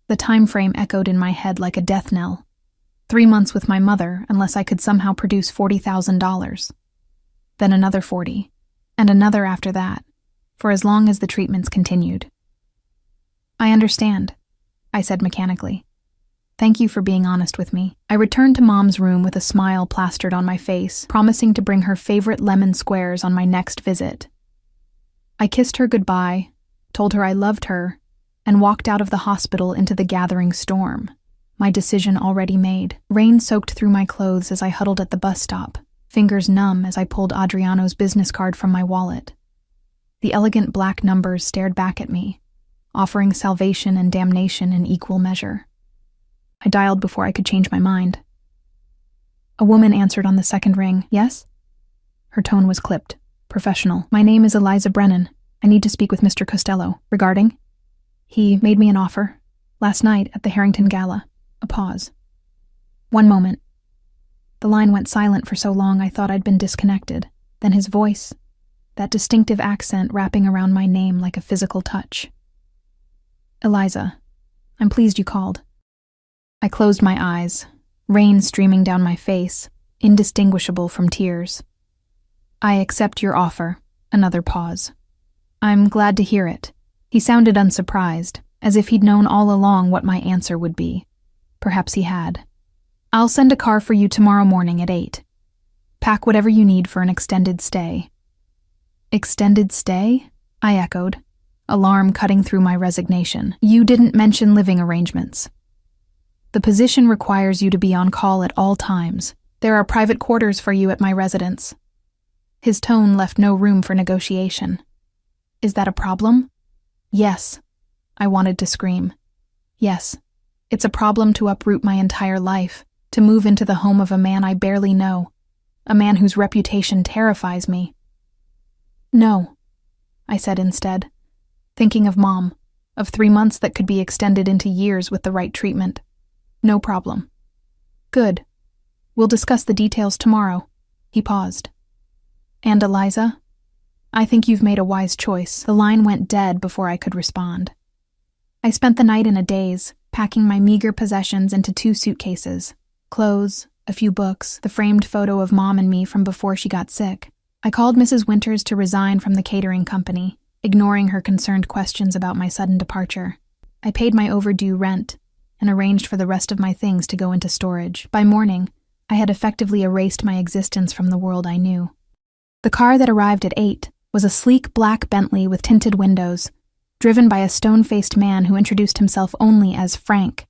The time frame echoed in my head like a death knell. 3 months with my mother, unless I could somehow produce $40,000. Then another 40, and another after that, for as long as the treatments continued. I understand, I said mechanically. Thank you for being honest with me. I returned to Mom's room with a smile plastered on my face, promising to bring her favorite lemon squares on my next visit. I kissed her goodbye, told her I loved her, and walked out of the hospital into the gathering storm, my decision already made. Rain soaked through my clothes as I huddled at the bus stop, fingers numb as I pulled Adriano's business card from my wallet. The elegant black numbers stared back at me, offering salvation and damnation in equal measure. I dialed before I could change my mind. A woman answered on the second ring. Yes? Her tone was clipped, professional. My name is Eliza Brennan. I need to speak with Mr. Costello. Regarding? He made me an offer. Last night at the Harrington Gala. A pause. 1 moment. The line went silent for so long I thought I'd been disconnected. Then his voice, that distinctive accent wrapping around my name like a physical touch. Eliza, I'm pleased you called. I closed my eyes, rain streaming down my face, indistinguishable from tears. I accept your offer. Another pause. I'm glad to hear it. He sounded unsurprised, as if he'd known all along what my answer would be. Perhaps he had. I'll send a car for you tomorrow morning at 8. Pack whatever you need for an extended stay. Extended stay? I echoed, alarm cutting through my resignation. You didn't mention living arrangements. The position requires you to be on call at all times. There are private quarters for you at my residence. His tone left no room for negotiation. Is that a problem? Yes. I wanted to scream. Yes. It's a problem to uproot my entire life, to move into the home of a man I barely know, a man whose reputation terrifies me. No, I said instead, thinking of Mom, of 3 months that could be extended into years with the right treatment. No problem. Good. We'll discuss the details tomorrow. He paused. And Eliza? I think you've made a wise choice. The line went dead before I could respond. I spent the night in a daze, packing my meager possessions into 2 suitcases. Clothes, a few books, the framed photo of Mom and me from before she got sick. I called Mrs. Winters to resign from the catering company, ignoring her concerned questions about my sudden departure. I paid my overdue rent, and arranged for the rest of my things to go into storage. By morning, I had effectively erased my existence from the world I knew. The car that arrived at 8 was a sleek black Bentley with tinted windows, driven by a stone-faced man who introduced himself only as Frank.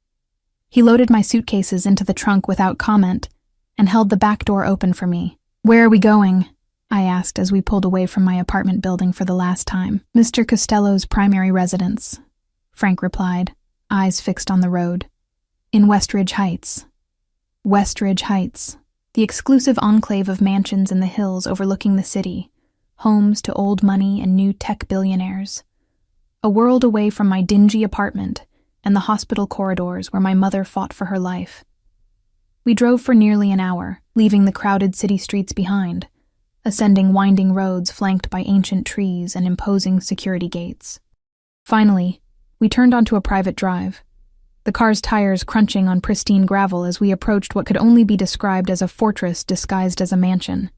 He loaded my suitcases into the trunk without comment and held the back door open for me. Where are we going? I asked as we pulled away from my apartment building for the last time. Mr. Costello's primary residence, Frank replied, eyes fixed on the road. In Westridge Heights. Westridge Heights, the exclusive enclave of mansions in the hills overlooking the city, homes to old money and new tech billionaires. A world away from my dingy apartment and the hospital corridors where my mother fought for her life. We drove for nearly an hour, leaving the crowded city streets behind, ascending winding roads flanked by ancient trees and imposing security gates. Finally, we turned onto a private drive, the car's tires crunching on pristine gravel as we approached what could only be described as a fortress disguised as a mansion.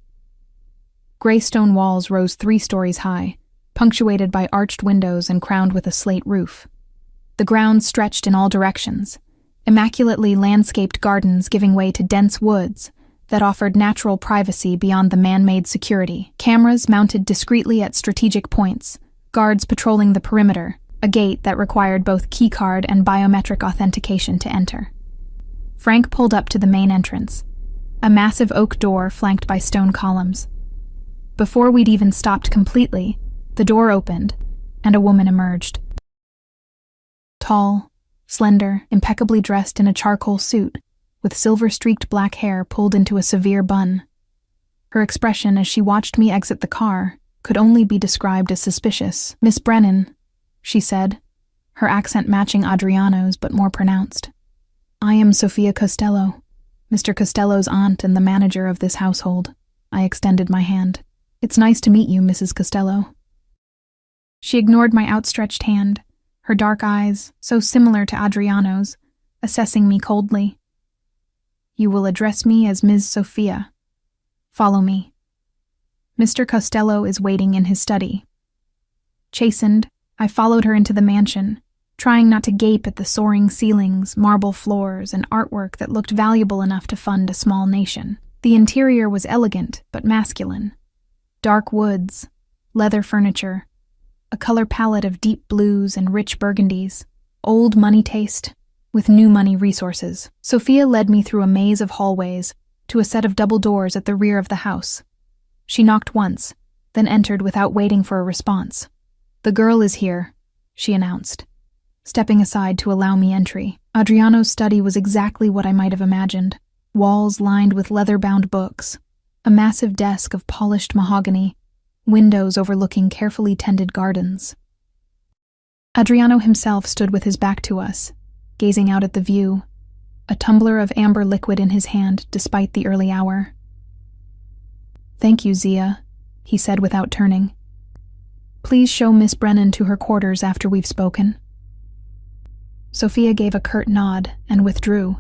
Gray stone walls rose 3 stories high, punctuated by arched windows and crowned with a slate roof. The grounds stretched in all directions, immaculately landscaped gardens giving way to dense woods that offered natural privacy beyond the man-made security. Cameras mounted discreetly at strategic points, guards patrolling the perimeter, a gate that required both keycard and biometric authentication to enter. Frank pulled up to the main entrance, a massive oak door flanked by stone columns. Before we'd even stopped completely, the door opened, and a woman emerged. Tall, slender, impeccably dressed in a charcoal suit, with silver-streaked black hair pulled into a severe bun. Her expression as she watched me exit the car could only be described as suspicious. "Miss Brennan," she said, her accent matching Adriano's but more pronounced. "I am Sofia Costello, Mr. Costello's aunt and the manager of this household." I extended my hand. "It's nice to meet you, Mrs. Costello." She ignored my outstretched hand, her dark eyes, so similar to Adriano's, assessing me coldly. "You will address me as Ms. Sophia. Follow me. Mr. Costello is waiting in his study." Chastened, I followed her into the mansion, trying not to gape at the soaring ceilings, marble floors, and artwork that looked valuable enough to fund a small nation. The interior was elegant but masculine. Dark woods, leather furniture, a color palette of deep blues and rich burgundies, old money taste with new money resources. Sophia led me through a maze of hallways to a set of double doors at the rear of the house. She knocked once, then entered without waiting for a response. "The girl is here," she announced, stepping aside to allow me entry. Adriano's study was exactly what I might have imagined. Walls lined with leather-bound books, a massive desk of polished mahogany, windows overlooking carefully tended gardens. Adriano himself stood with his back to us, gazing out at the view, a tumbler of amber liquid in his hand despite the early hour. "Thank you, Zia," he said without turning. "Please show Miss Brennan to her quarters after we've spoken." Sophia gave a curt nod and withdrew,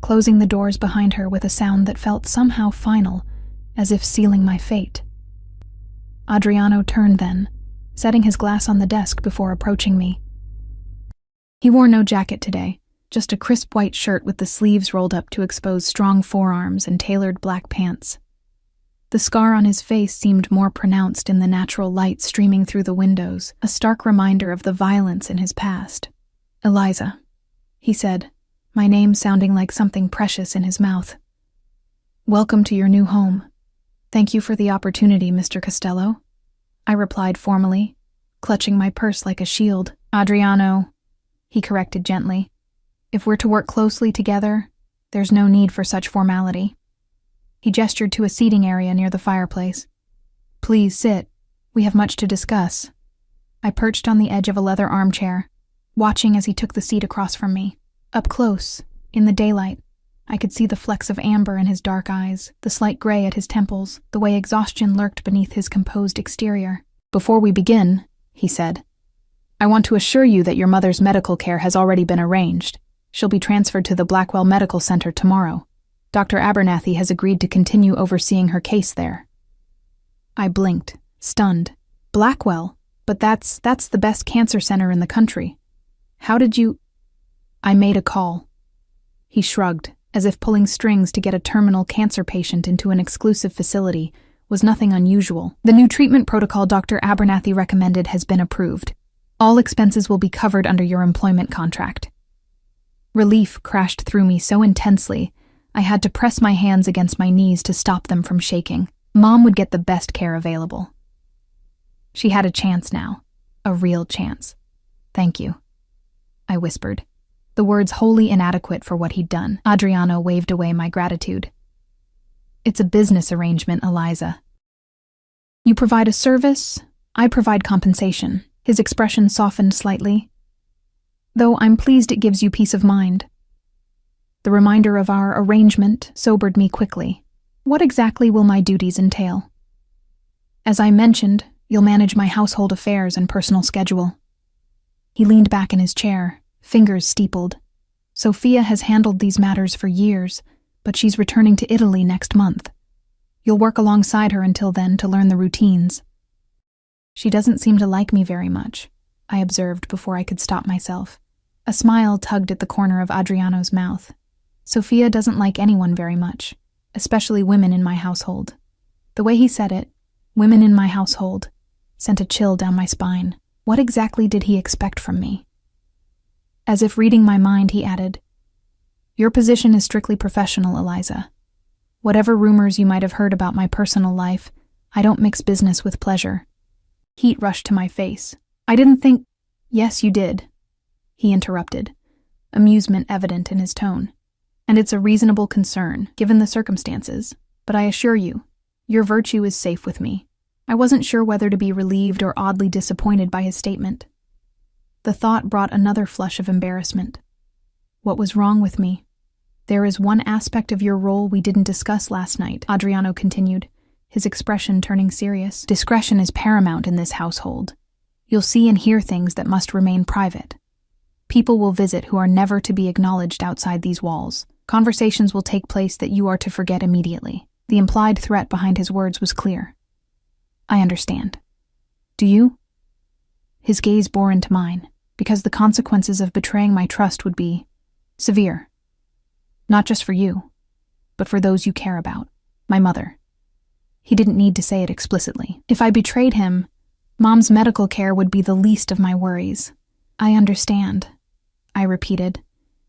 closing the doors behind her with a sound that felt somehow final, as if sealing my fate. Adriano turned then, setting his glass on the desk before approaching me. He wore no jacket today, just a crisp white shirt with the sleeves rolled up to expose strong forearms and tailored black pants. The scar on his face seemed more pronounced in the natural light streaming through the windows, a stark reminder of the violence in his past. "Eliza," he said, my name sounding like something precious in his mouth. "Welcome to your new home. Thank you for the opportunity, Mr. Costello," I replied formally, clutching my purse like a shield. "Adriano," he corrected gently. "If we're to work closely together, there's no need for such formality." He gestured to a seating area near the fireplace. "Please sit. We have much to discuss." I perched on the edge of a leather armchair, watching as he took the seat across from me. Up close, in the daylight, I could see the flecks of amber in his dark eyes, the slight gray at his temples, the way exhaustion lurked beneath his composed exterior. "Before we begin," he said, "I want to assure you that your mother's medical care has already been arranged. She'll be transferred to the Blackwell Medical Center tomorrow. Dr. Abernathy has agreed to continue overseeing her case there." I blinked, stunned. "Blackwell? But that's the best cancer center in the country. How did you—" "I made a call." He shrugged, as if pulling strings to get a terminal cancer patient into an exclusive facility was nothing unusual. "The new treatment protocol Dr. Abernathy recommended has been approved. All expenses will be covered under your employment contract." Relief crashed through me so intensely, I had to press my hands against my knees to stop them from shaking. Mom would get the best care available. She had a chance now, a real chance. "Thank you," I whispered, the words wholly inadequate for what he'd done. Adriano waved away my gratitude. "It's a business arrangement, Eliza. You provide a service, I provide compensation." His expression softened slightly. "Though I'm pleased it gives you peace of mind." The reminder of our arrangement sobered me quickly. "What exactly will my duties entail?" "As I mentioned, you'll manage my household affairs and personal schedule." He leaned back in his chair, fingers steepled. "Sophia has handled these matters for years, but she's returning to Italy next month. You'll work alongside her until then to learn the routines." "She doesn't seem to like me very much," I observed before I could stop myself. A smile tugged at the corner of Adriano's mouth. "Sophia doesn't like anyone very much, especially women in my household." The way he said it, "women in my household," sent a chill down my spine. What exactly did he expect from me? As if reading my mind, he added, "Your position is strictly professional, Eliza. Whatever rumors you might have heard about my personal life, I don't mix business with pleasure." Heat rushed to my face. "I didn't think—" "Yes, you did," he interrupted, amusement evident in his tone. And it's a reasonable concern, given the circumstances. But I assure you, your virtue is safe with me. I wasn't sure whether to be relieved or oddly disappointed by his statement. The thought brought another flush of embarrassment. What was wrong with me? There is one aspect of your role we didn't discuss last night, Adriano continued, his expression turning serious. Discretion is paramount in this household. You'll see and hear things that must remain private. People will visit who are never to be acknowledged outside these walls. Conversations will take place that you are to forget immediately. The implied threat behind his words was clear. I understand. Do you? His gaze bore into mine, because the consequences of betraying my trust would be severe. Not just for you, but for those you care about. My mother. He didn't need to say it explicitly. If I betrayed him, Mom's medical care would be the least of my worries. I understand, I repeated,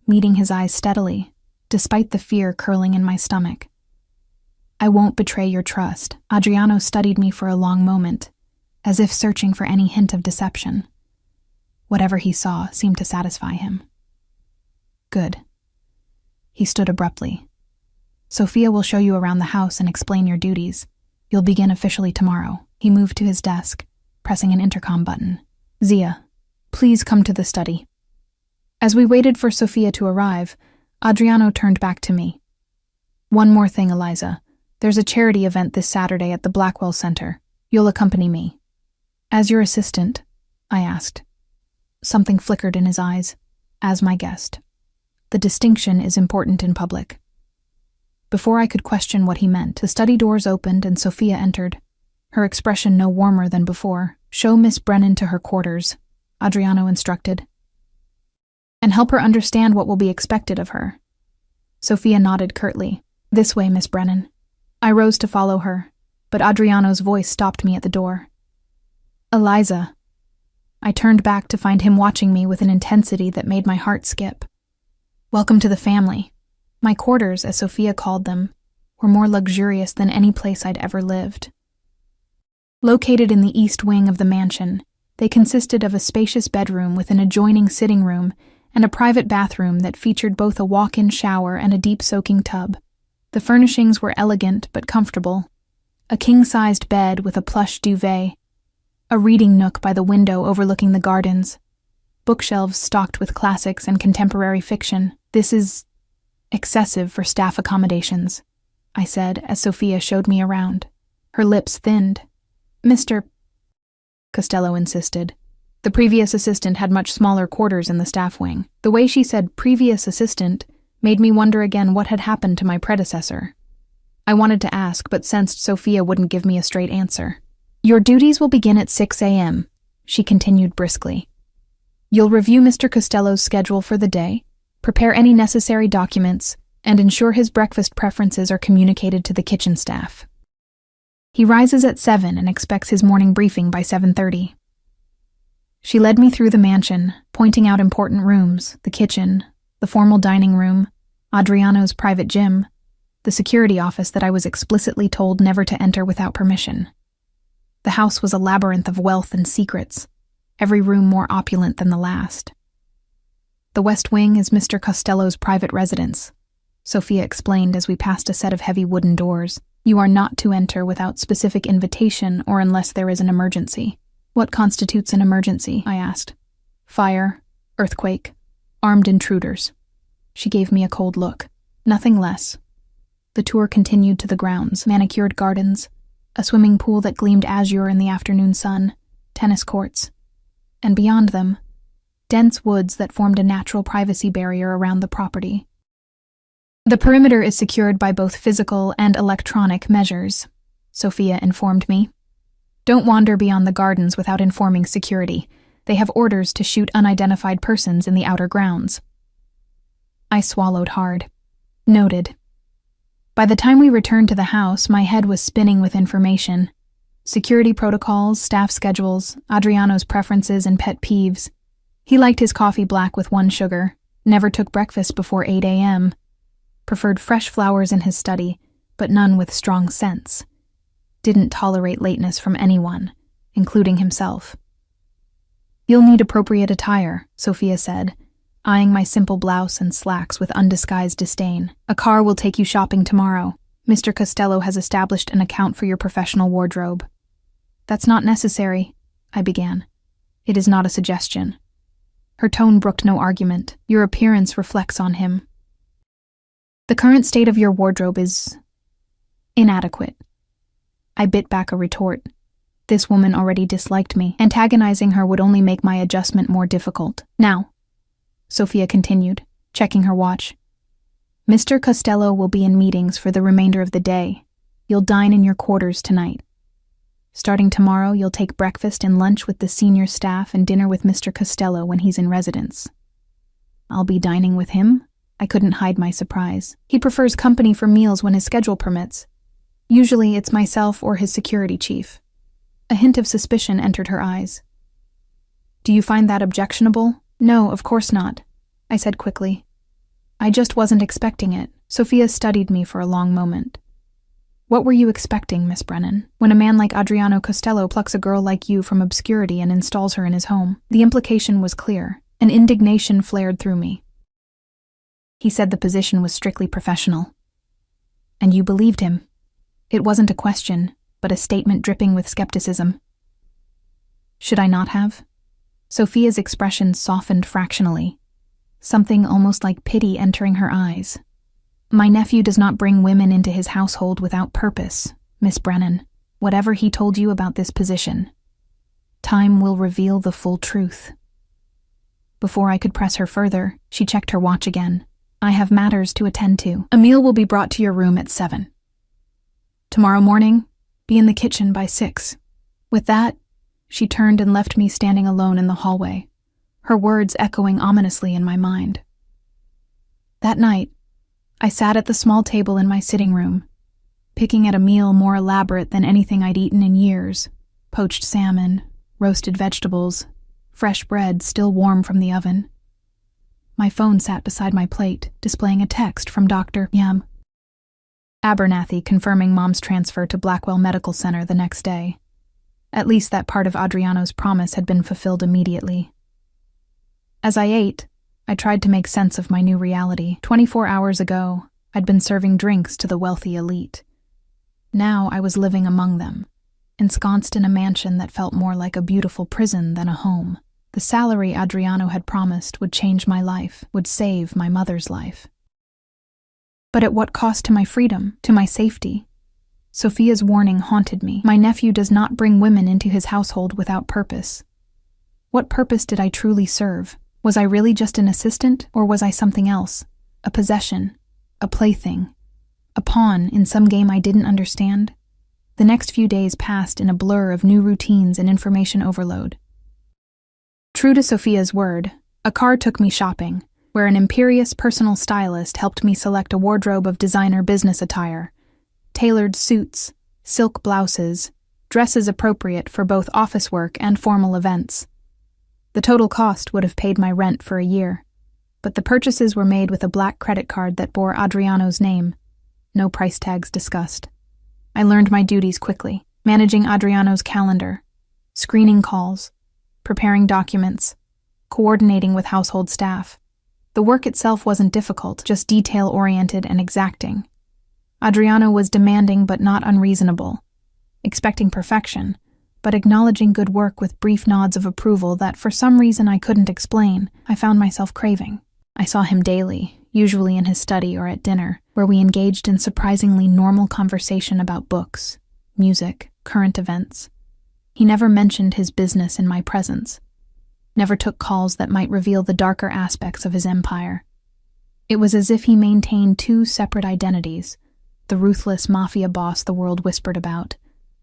meeting his eyes steadily, despite the fear curling in my stomach. I won't betray your trust. Adriano studied me for a long moment, as if searching for any hint of deception. Whatever he saw seemed to satisfy him. Good. He stood abruptly. Sophia will show you around the house and explain your duties. You'll begin officially tomorrow. He moved to his desk, pressing an intercom button. Zia, please come to the study. As we waited for Sophia to arrive, Adriano turned back to me. One more thing, Eliza. There's a charity event this Saturday at the Blackwell Center. You'll accompany me. As your assistant? I asked. Something flickered in his eyes. As my guest. The distinction is important in public. Before I could question what he meant, the study doors opened and Sophia entered, her expression no warmer than before. Show Miss Brennan to her quarters, Adriano instructed. And help her understand what will be expected of her. Sophia nodded curtly. This way, Miss Brennan. I rose to follow her, but Adriano's voice stopped me at the door. Eliza. I turned back to find him watching me with an intensity that made my heart skip. Welcome to the family. My quarters, as Sophia called them, were more luxurious than any place I'd ever lived. Located in the east wing of the mansion, they consisted of a spacious bedroom with an adjoining sitting room and a private bathroom that featured both a walk-in shower and a deep soaking tub. The furnishings were elegant but comfortable. A king-sized bed with a plush duvet, a reading nook by the window overlooking the gardens, bookshelves stocked with classics and contemporary fiction. This is excessive for staff accommodations, I said as Sophia showed me around. Her lips thinned. Mr. Costello insisted. The previous assistant had much smaller quarters in the staff wing. The way she said previous assistant made me wonder again what had happened to my predecessor. I wanted to ask, but sensed Sophia wouldn't give me a straight answer. Your duties will begin at 6 a.m., she continued briskly. You'll review Mr. Costello's schedule for the day, prepare any necessary documents, and ensure his breakfast preferences are communicated to the kitchen staff. He rises at 7 and expects his morning briefing by 7:30. She led me through the mansion, pointing out important rooms, the kitchen, the formal dining room, Adriano's private gym, the security office that I was explicitly told never to enter without permission. The house was a labyrinth of wealth and secrets, every room more opulent than the last. The west wing is Mr. Costello's private residence, Sophia explained as we passed a set of heavy wooden doors. You are not to enter without specific invitation or unless there is an emergency. What constitutes an emergency? I asked. Fire, earthquake, armed intruders. She gave me a cold look. Nothing less. The tour continued to the grounds, manicured gardens, a swimming pool that gleamed azure in the afternoon sun, tennis courts, and beyond them, dense woods that formed a natural privacy barrier around the property. The perimeter is secured by both physical and electronic measures, Sophia informed me. Don't wander beyond the gardens without informing security. They have orders to shoot unidentified persons in the outer grounds. I swallowed hard. Noted. By the time we returned to the house, my head was spinning with information. Security protocols, staff schedules, Adriano's preferences and pet peeves. He liked his coffee black with 1 sugar, never took breakfast before 8 a.m., preferred fresh flowers in his study, but none with strong scents. Didn't tolerate lateness from anyone, including himself. You'll need appropriate attire, Sophia said, eyeing my simple blouse and slacks with undisguised disdain. "A car will take you shopping tomorrow. Mr. Costello has established an account for your professional wardrobe." "That's not necessary," I began. "It is not a suggestion." Her tone brooked no argument. "Your appearance reflects on him. The current state of your wardrobe is inadequate." I bit back a retort. This woman already disliked me. Antagonizing her would only make my adjustment more difficult. "Now," Sophia continued, checking her watch, "Mr. Costello will be in meetings for the remainder of the day. You'll dine in your quarters tonight. Starting tomorrow, you'll take breakfast and lunch with the senior staff and dinner with Mr. Costello when he's in residence." "I'll be dining with him?" I couldn't hide my surprise. "He prefers company for meals when his schedule permits. Usually it's myself or his security chief." A hint of suspicion entered her eyes. "Do you find that objectionable?" "No, of course not," I said quickly. "I just wasn't expecting it." Sophia studied me for a long moment. "What were you expecting, Miss Brennan, when a man like Adriano Costello plucks a girl like you from obscurity and installs her in his home?" The implication was clear. An indignation flared through me. "He said the position was strictly professional." "And you believed him?" It wasn't a question, but a statement dripping with skepticism. Should I not have? Sophia's expression softened fractionally, something almost like pity entering her eyes. "My nephew does not bring women into his household without purpose, Miss Brennan, whatever he told you about this position. Time will reveal the full truth." Before I could press her further, she checked her watch again. "I have matters to attend to. A meal will be brought to your room at 7. Tomorrow morning, be in the kitchen by 6. With that, she turned and left me standing alone in the hallway, her words echoing ominously in my mind. That night, I sat at the small table in my sitting room, picking at a meal more elaborate than anything I'd eaten in years: poached salmon, roasted vegetables, fresh bread still warm from the oven. My phone sat beside my plate, displaying a text from Dr. Abernathy confirming Mom's transfer to Blackwell Medical Center the next day. At least that part of Adriano's promise had been fulfilled immediately. As I ate, I tried to make sense of my new reality. 24 hours ago, I'd been serving drinks to the wealthy elite. Now I was living among them, ensconced in a mansion that felt more like a beautiful prison than a home. The salary Adriano had promised would change my life, would save my mother's life. But at what cost to my freedom, to my safety? Sophia's warning haunted me. My nephew does not bring women into his household without purpose. What purpose did I truly serve? Was I really just an assistant, or was I something else? A possession, a plaything, a pawn in some game I didn't understand? The next few days passed in a blur of new routines and information overload. True to Sophia's word, a car took me shopping, where an imperious personal stylist helped me select a wardrobe of designer business attire, tailored suits, silk blouses, dresses appropriate for both office work and formal events. The total cost would have paid my rent for a year, but the purchases were made with a black credit card that bore Adriano's name. No price tags discussed. I learned my duties quickly, managing Adriano's calendar, screening calls, preparing documents, coordinating with household staff. The work itself wasn't difficult, just detail-oriented and exacting. Adriano was demanding but not unreasonable, expecting perfection, but acknowledging good work with brief nods of approval that for some reason I couldn't explain, I found myself craving. I saw him daily, usually in his study or at dinner, where we engaged in surprisingly normal conversation about books, music, current events. He never mentioned his business in my presence, never took calls that might reveal the darker aspects of his empire. It was as if he maintained two separate identities, the ruthless mafia boss the world whispered about,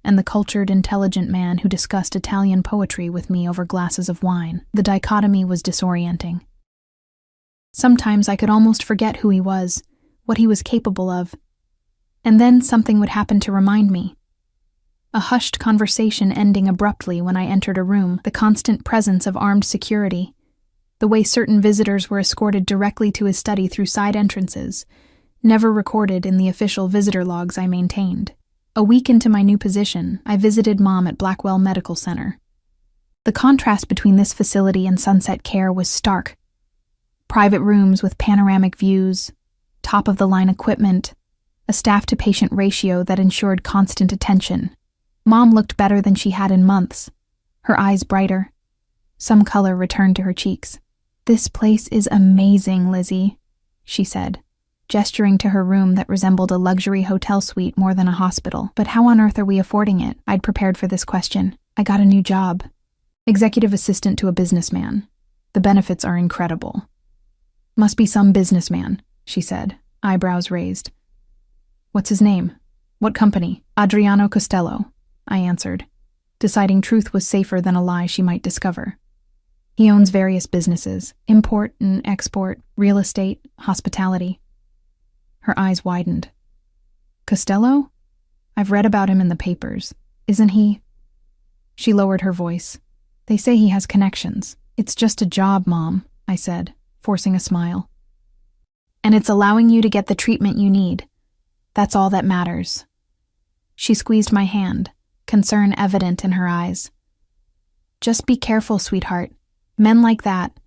and the cultured, intelligent man who discussed Italian poetry with me over glasses of wine. The dichotomy was disorienting. Sometimes I could almost forget who he was, what he was capable of, and then something would happen to remind me. A hushed conversation ending abruptly when I entered a room, the constant presence of armed security, the way certain visitors were escorted directly to his study through side entrances, never recorded in the official visitor logs I maintained. A week into my new position, I visited Mom at Blackwell Medical Center. The contrast between this facility and Sunset Care was stark. Private rooms with panoramic views, top-of-the-line equipment, a staff-to-patient ratio that ensured constant attention. Mom looked better than she had in months, her eyes brighter. Some color returned to her cheeks. "This place is amazing, Lizzie," she said, gesturing to her room that resembled a luxury hotel suite more than a hospital. "But how on earth are we affording it?" I'd prepared for this question. "I got a new job. Executive assistant to a businessman. The benefits are incredible." "Must be some businessman," she said, eyebrows raised. "What's his name? What company?" "Adriano Costello," I answered, deciding truth was safer than a lie she might discover. "He owns various businesses, import and export, real estate, hospitality." Her eyes widened. "Costello? I've read about him in the papers. Isn't he?" She lowered her voice. "They say he has connections." "It's just a job, Mom," I said, forcing a smile. "And it's allowing you to get the treatment you need. That's all that matters." She squeezed my hand, concern evident in her eyes. "Just be careful, sweetheart. Men like that,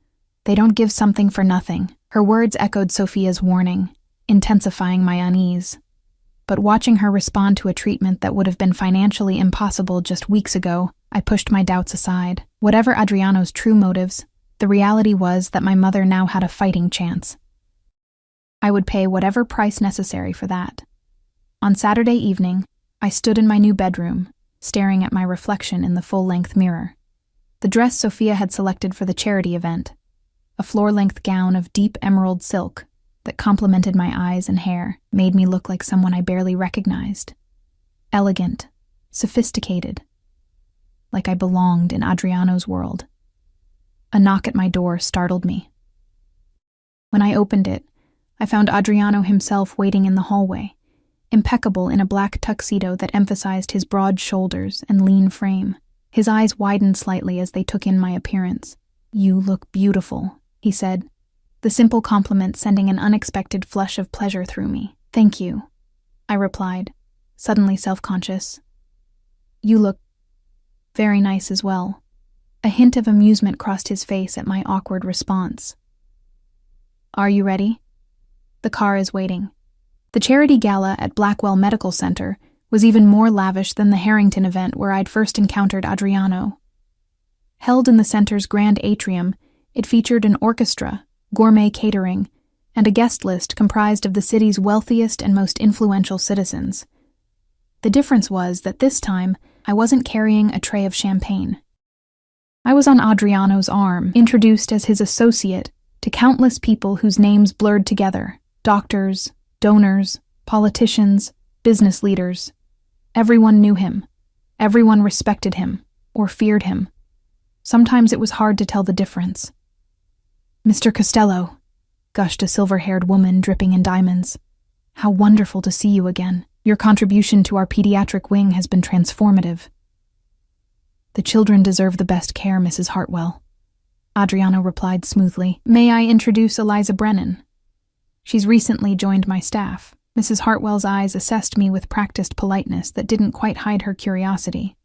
they don't give something for nothing." Her words echoed Sophia's warning, intensifying my unease. But watching her respond to a treatment that would have been financially impossible just weeks ago, I pushed my doubts aside. Whatever Adriano's true motives, the reality was that my mother now had a fighting chance. I would pay whatever price necessary for that. On Saturday evening, I stood in my new bedroom, staring at my reflection in the full-length mirror. The dress Sophia had selected for the charity event, a floor-length gown of deep emerald silk that complemented my eyes and hair, made me look like someone I barely recognized. Elegant, sophisticated, like I belonged in Adriano's world. A knock at my door startled me. When I opened it, I found Adriano himself waiting in the hallway, impeccable in a black tuxedo that emphasized his broad shoulders and lean frame. His eyes widened slightly as they took in my appearance. "You look beautiful," he said, the simple compliment sending an unexpected flush of pleasure through me. "Thank you," I replied, suddenly self-conscious. "You look very nice as well." A hint of amusement crossed his face at my awkward response. "Are you ready? The car is waiting." The charity gala at Blackwell Medical Center was even more lavish than the Harrington event where I'd first encountered Adriano. Held in the center's grand atrium, it featured an orchestra, gourmet catering, and a guest list comprised of the city's wealthiest and most influential citizens. The difference was that this time, I wasn't carrying a tray of champagne. I was on Adriano's arm, introduced as his associate to countless people whose names blurred together: doctors, donors, politicians, business leaders. Everyone knew him. Everyone respected him, or feared him. Sometimes it was hard to tell the difference. "Mr. Costello," gushed a silver-haired woman dripping in diamonds. "How wonderful to see you again. Your contribution to our pediatric wing has been transformative." "The children deserve the best care, Mrs. Hartwell," Adriano replied smoothly. "May I introduce Eliza Brennan? She's recently joined my staff." Mrs. Hartwell's eyes assessed me with practiced politeness that didn't quite hide her curiosity.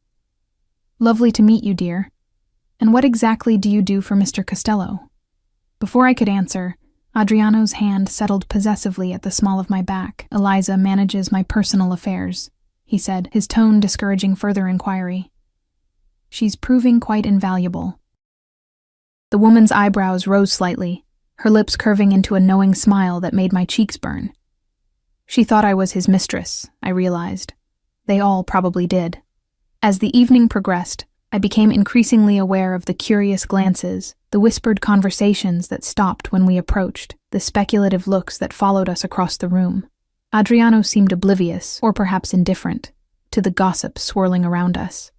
"Lovely to meet you, dear. And what exactly do you do for Mr. Costello?" Before I could answer, Adriano's hand settled possessively at the small of my back. "Eliza manages my personal affairs," he said, his tone discouraging further inquiry. "She's proving quite invaluable." The woman's eyebrows rose slightly, her lips curving into a knowing smile that made my cheeks burn. She thought I was his mistress, I realized. They all probably did. As the evening progressed, I became increasingly aware of the curious glances, the whispered conversations that stopped when we approached, the speculative looks that followed us across the room. Adriano seemed oblivious, or perhaps indifferent, to the gossip swirling around us.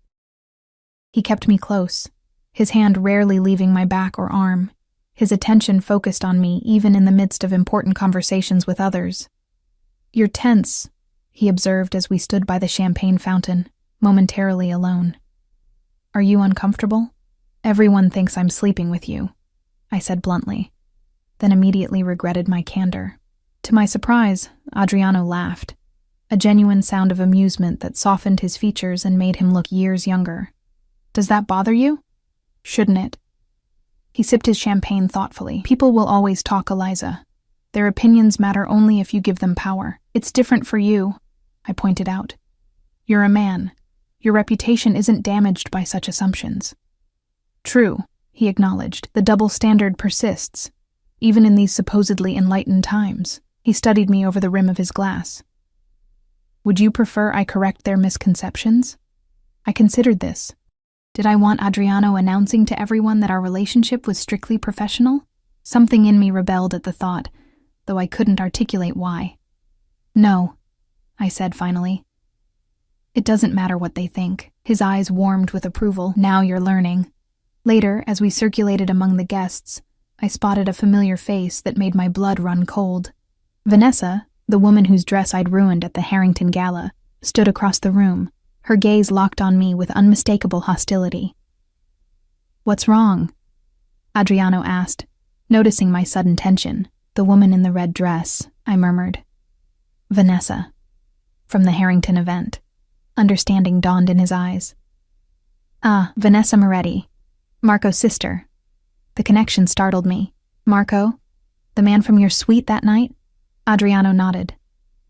He kept me close, his hand rarely leaving my back or arm, his attention focused on me even in the midst of important conversations with others. "You're tense," he observed as we stood by the champagne fountain, momentarily alone. "Are you uncomfortable?" "Everyone thinks I'm sleeping with you," I said bluntly, then immediately regretted my candor. To my surprise, Adriano laughed, a genuine sound of amusement that softened his features and made him look years younger. "Does that bother you?" "Shouldn't it?" He sipped his champagne thoughtfully. People will always talk, Eliza. Their opinions matter only if you give them power. It's different for you, I pointed out. You're a man. Your reputation isn't damaged by such assumptions. True, he acknowledged. The double standard persists, even in these supposedly enlightened times. He studied me over the rim of his glass. Would you prefer I correct their misconceptions? I considered this. Did I want Adriano announcing to everyone that our relationship was strictly professional? Something in me rebelled at the thought, though I couldn't articulate why. No, I said finally. It doesn't matter what they think. His eyes warmed with approval. Now you're learning. Later, as we circulated among the guests, I spotted a familiar face that made my blood run cold. Vanessa, the woman whose dress I'd ruined at the Harrington Gala, stood across the room, her gaze locked on me with unmistakable hostility. What's wrong? Adriano asked, noticing my sudden tension. The woman in the red dress, I murmured. Vanessa. From the Harrington event. Understanding dawned in his eyes. Ah, Vanessa Moretti. Marco's sister. The connection startled me. Marco? The man from your suite that night? Adriano nodded.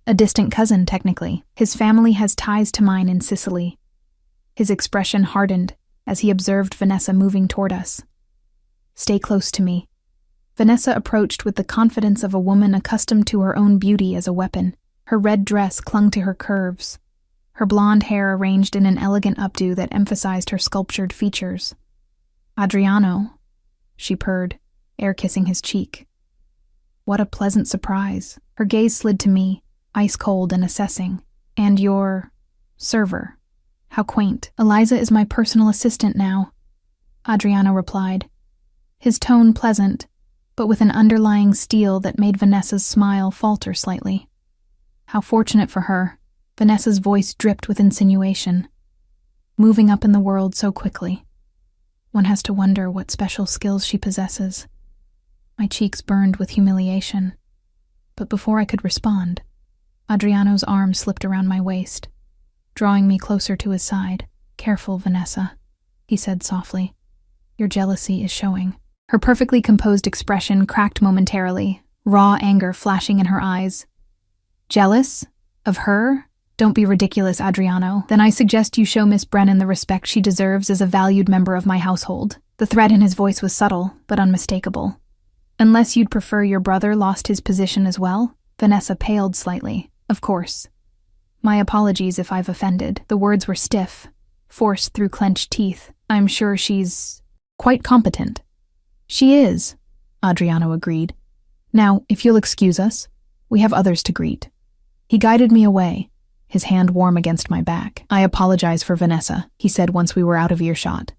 A distant cousin, technically. His family has ties to mine in Sicily. His expression hardened as he observed Vanessa moving toward us. Stay close to me. Vanessa approached with the confidence of a woman accustomed to her own beauty as a weapon. Her red dress clung to her curves, her blonde hair arranged in an elegant updo that emphasized her sculptured features. Adriano, she purred, air-kissing his cheek. What a pleasant surprise. Her gaze slid to me, ice-cold and assessing. And your server. How quaint. Eliza is my personal assistant now, Adriano replied, his tone pleasant, but with an underlying steel that made Vanessa's smile falter slightly. How fortunate for her. Vanessa's voice dripped with insinuation. Moving up in the world so quickly. One has to wonder what special skills she possesses. My cheeks burned with humiliation. But before I could respond, Adriano's arm slipped around my waist, drawing me closer to his side. Careful, Vanessa, he said softly. Your jealousy is showing. Her perfectly composed expression cracked momentarily, raw anger flashing in her eyes. Jealous? Of her? Don't be ridiculous, Adriano. Then I suggest you show Miss Brennan the respect she deserves as a valued member of my household. The threat in his voice was subtle, but unmistakable. Unless you'd prefer your brother lost his position as well? Vanessa paled slightly. Of course. My apologies if I've offended. The words were stiff, forced through clenched teeth. I'm sure she's quite competent. She is, Adriano agreed. Now, if you'll excuse us, we have others to greet. He guided me away, his hand warm against my back. I apologize for Vanessa, he said once we were out of earshot.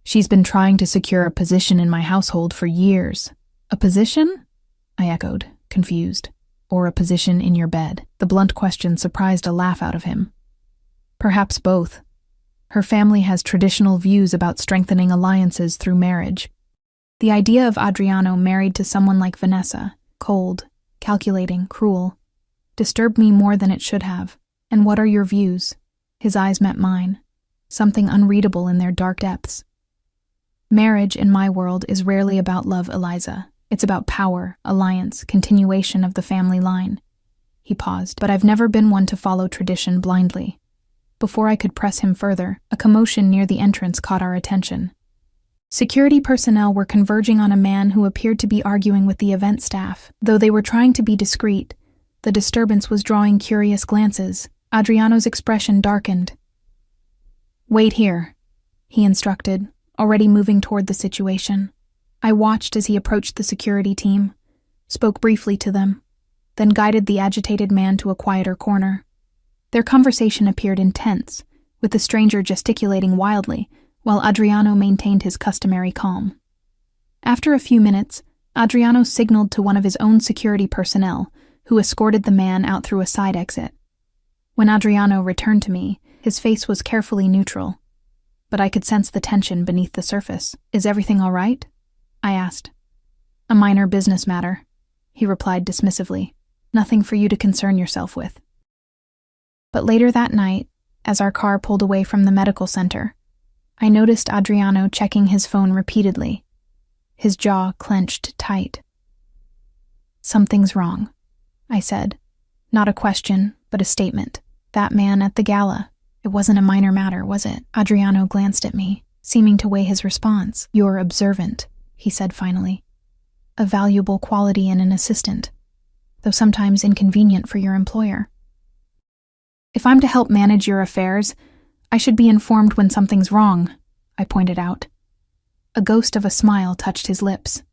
She's been trying to secure a position in my household for years. A position? I echoed, confused. Or a position in your bed. The blunt question surprised a laugh out of him. Perhaps both. Her family has traditional views about strengthening alliances through marriage. The idea of Adriano married to someone like Vanessa, cold, calculating, cruel, disturbed me more than it should have. And what are your views? His eyes met mine, something unreadable in their dark depths. Marriage, in my world, is rarely about love, Eliza. It's about power, alliance, continuation of the family line. He paused, but I've never been one to follow tradition blindly. Before I could press him further, a commotion near the entrance caught our attention. Security personnel were converging on a man who appeared to be arguing with the event staff. Though they were trying to be discreet, the disturbance was drawing curious glances. Adriano's expression darkened. Wait here, he instructed, already moving toward the situation. I watched as he approached the security team, spoke briefly to them, then guided the agitated man to a quieter corner. Their conversation appeared intense, with the stranger gesticulating wildly, while Adriano maintained his customary calm. After a few minutes, Adriano signaled to one of his own security personnel, who escorted the man out through a side exit. When Adriano returned to me, his face was carefully neutral, but I could sense the tension beneath the surface. Is everything all right? I asked. A minor business matter, he replied dismissively. Nothing for you to concern yourself with. But later that night, as our car pulled away from the medical center, I noticed Adriano checking his phone repeatedly. his jaw clenched tight. "Something's wrong," I said. Not a question, but a statement. "That man at the gala. It wasn't a minor matter, was it?" Adriano glanced at me, seeming to weigh his response. "You're observant," he said finally. "A valuable quality in an assistant, though sometimes inconvenient for your employer. If I'm to help manage your affairs, I should be informed when something's wrong," I pointed out. A ghost of a smile touched his lips.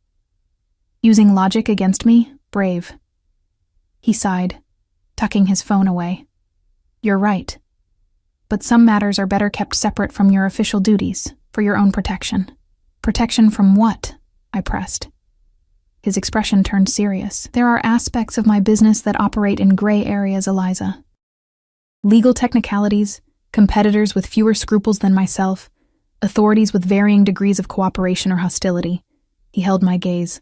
"Using logic against me? Brave." He sighed, tucking his phone away. "You're right. But some matters are better kept separate from your official duties, for your own protection." "Protection from what?" I pressed. His expression turned serious. "There are aspects of my business that operate in gray areas, Eliza. Legal technicalities, competitors with fewer scruples than myself, authorities with varying degrees of cooperation or hostility." He held my gaze.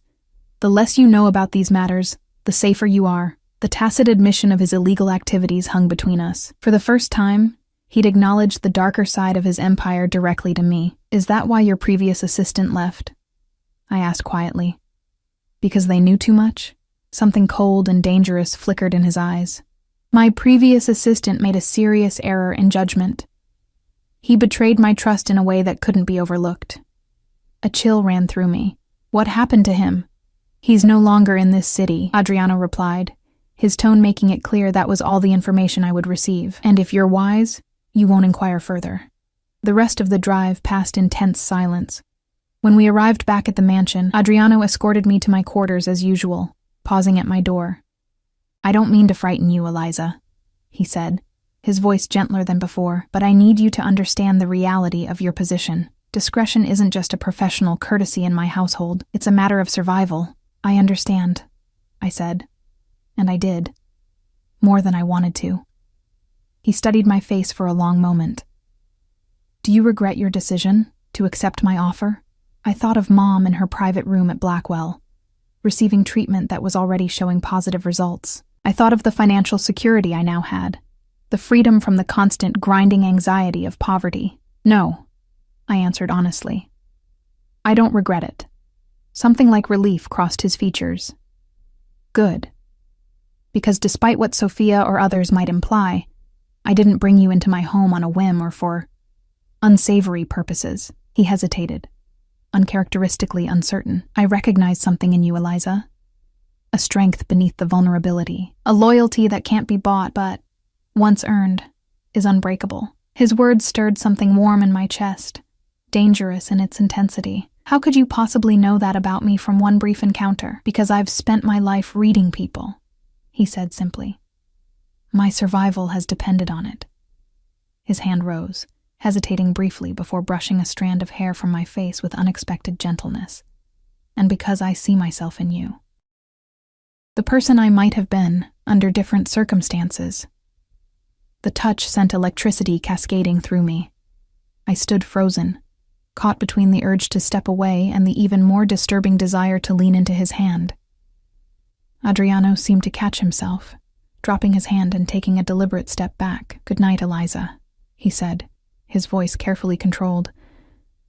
"The less you know about these matters, the safer you are." The tacit admission of his illegal activities hung between us. For the first time, he'd acknowledged the darker side of his empire directly to me. "Is that why your previous assistant left?" I asked quietly. "Because they knew too much?" Something cold and dangerous flickered in his eyes. "My previous assistant made a serious error in judgment. He betrayed my trust in a way that couldn't be overlooked." A chill ran through me. "What happened to him?" "He's no longer in this city," Adriano replied, his tone making it clear that was all the information I would receive. "And if you're wise, you won't inquire further." The rest of the drive passed in tense silence. When we arrived back at the mansion, Adriano escorted me to my quarters as usual, pausing at my door. "I don't mean to frighten you, Eliza," he said, his voice gentler than before, "but I need you to understand the reality of your position. Discretion isn't just a professional courtesy in my household, it's a matter of survival." "I understand," I said. And I did. More than I wanted to. He studied my face for a long moment. "Do you regret your decision to accept my offer?" I thought of Mom in her private room at Blackwell, receiving treatment that was already showing positive results. I thought of the financial security I now had, the freedom from the constant grinding anxiety of poverty. "No," I answered honestly. "I don't regret it." Something like relief crossed his features. "Good. Because despite what Sophia or others might imply, I didn't bring you into my home on a whim or for unsavory purposes." He hesitated, uncharacteristically uncertain. "I recognized something in you, Eliza. A strength beneath the vulnerability. A loyalty that can't be bought but, once earned, is unbreakable." His words stirred something warm in my chest, dangerous in its intensity. "How could you possibly know that about me from one brief encounter?" "Because I've spent my life reading people," he said simply. "My survival has depended on it." His hand rose, hesitating briefly before brushing a strand of hair from my face with unexpected gentleness. "And because I see myself in you. The person I might have been, under different circumstances." The touch sent electricity cascading through me. I stood frozen, caught between the urge to step away and the even more disturbing desire to lean into his hand. Adriano seemed to catch himself, dropping his hand and taking a deliberate step back. "Good night, Eliza," he said, his voice carefully controlled.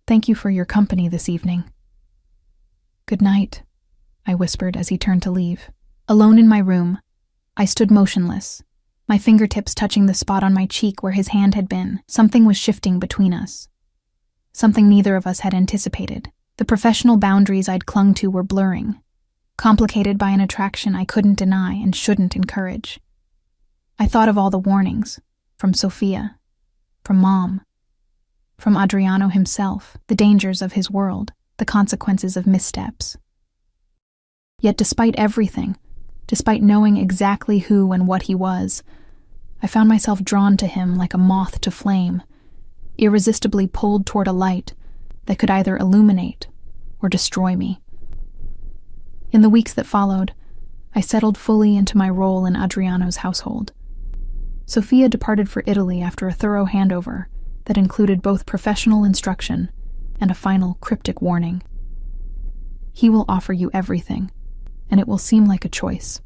"Thank you for your company this evening." "Good night," I whispered as he turned to leave. Alone in my room, I stood motionless, my fingertips touching the spot on my cheek where his hand had been. Something was shifting between us. Something neither of us had anticipated. The professional boundaries I'd clung to were blurring, complicated by an attraction I couldn't deny and shouldn't encourage. I thought of all the warnings, from Sophia, from Mom, from Adriano himself, the dangers of his world, the consequences of missteps. Yet despite everything, despite knowing exactly who and what he was, I found myself drawn to him like a moth to flame, irresistibly pulled toward a light that could either illuminate or destroy me. In the weeks that followed, I settled fully into my role in Adriano's household. Sophia departed for Italy after a thorough handover that included both professional instruction and a final cryptic warning. He will offer you everything, and it will seem like a choice.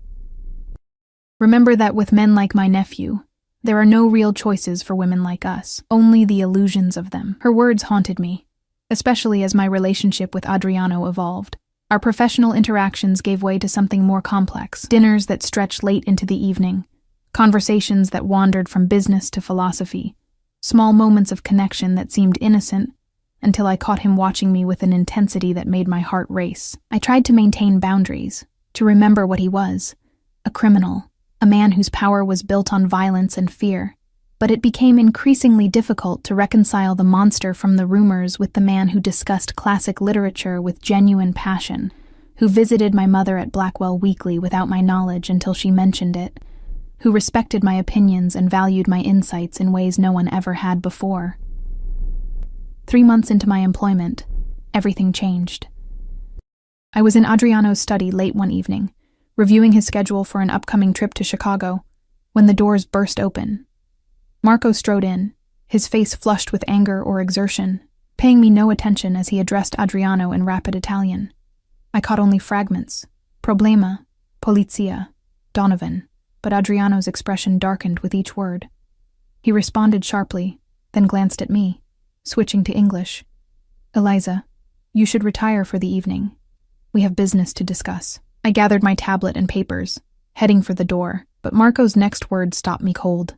Remember that with men like my nephew, there are no real choices for women like us, only the illusions of them. Her words haunted me, especially as my relationship with Adriano evolved. Our professional interactions gave way to something more complex, dinners that stretched late into the evening, conversations that wandered from business to philosophy, small moments of connection that seemed innocent until I caught him watching me with an intensity that made my heart race. I tried to maintain boundaries, to remember what he was, a criminal, a man whose power was built on violence and fear. But it became increasingly difficult to reconcile the monster from the rumors with the man who discussed classic literature with genuine passion, who visited my mother at Blackwell weekly without my knowledge until she mentioned it, who respected my opinions and valued my insights in ways no one ever had before. 3 months into my employment, everything changed. I was in Adriano's study late one evening, reviewing his schedule for an upcoming trip to Chicago, when the doors burst open. Marco strode in, his face flushed with anger or exertion, paying me no attention as he addressed Adriano in rapid Italian. I caught only fragments. Problema, polizia, Donovan, but Adriano's expression darkened with each word. He responded sharply, then glanced at me, switching to English. Eliza, you should retire for the evening. We have business to discuss. I gathered my tablet and papers, heading for the door, but Marco's next words stopped me cold.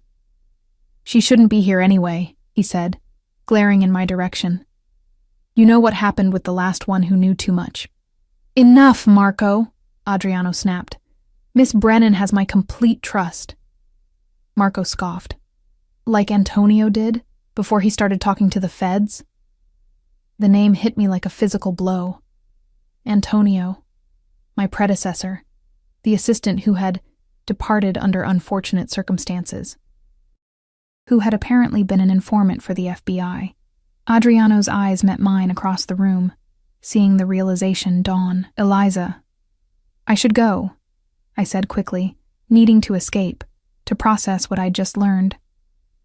She shouldn't be here anyway, he said, glaring in my direction. You know what happened with the last one who knew too much. Enough, Marco, Adriano snapped. Miss Brennan has my complete trust. Marco scoffed. Like Antonio did, before he started talking to the feds? The name hit me like a physical blow. Antonio, my predecessor, the assistant who had departed under unfortunate circumstances, who had apparently been an informant for the FBI. Adriano's eyes met mine across the room, seeing the realization dawn. Eliza. I should go, I said quickly, needing to escape, to process what I'd just learned.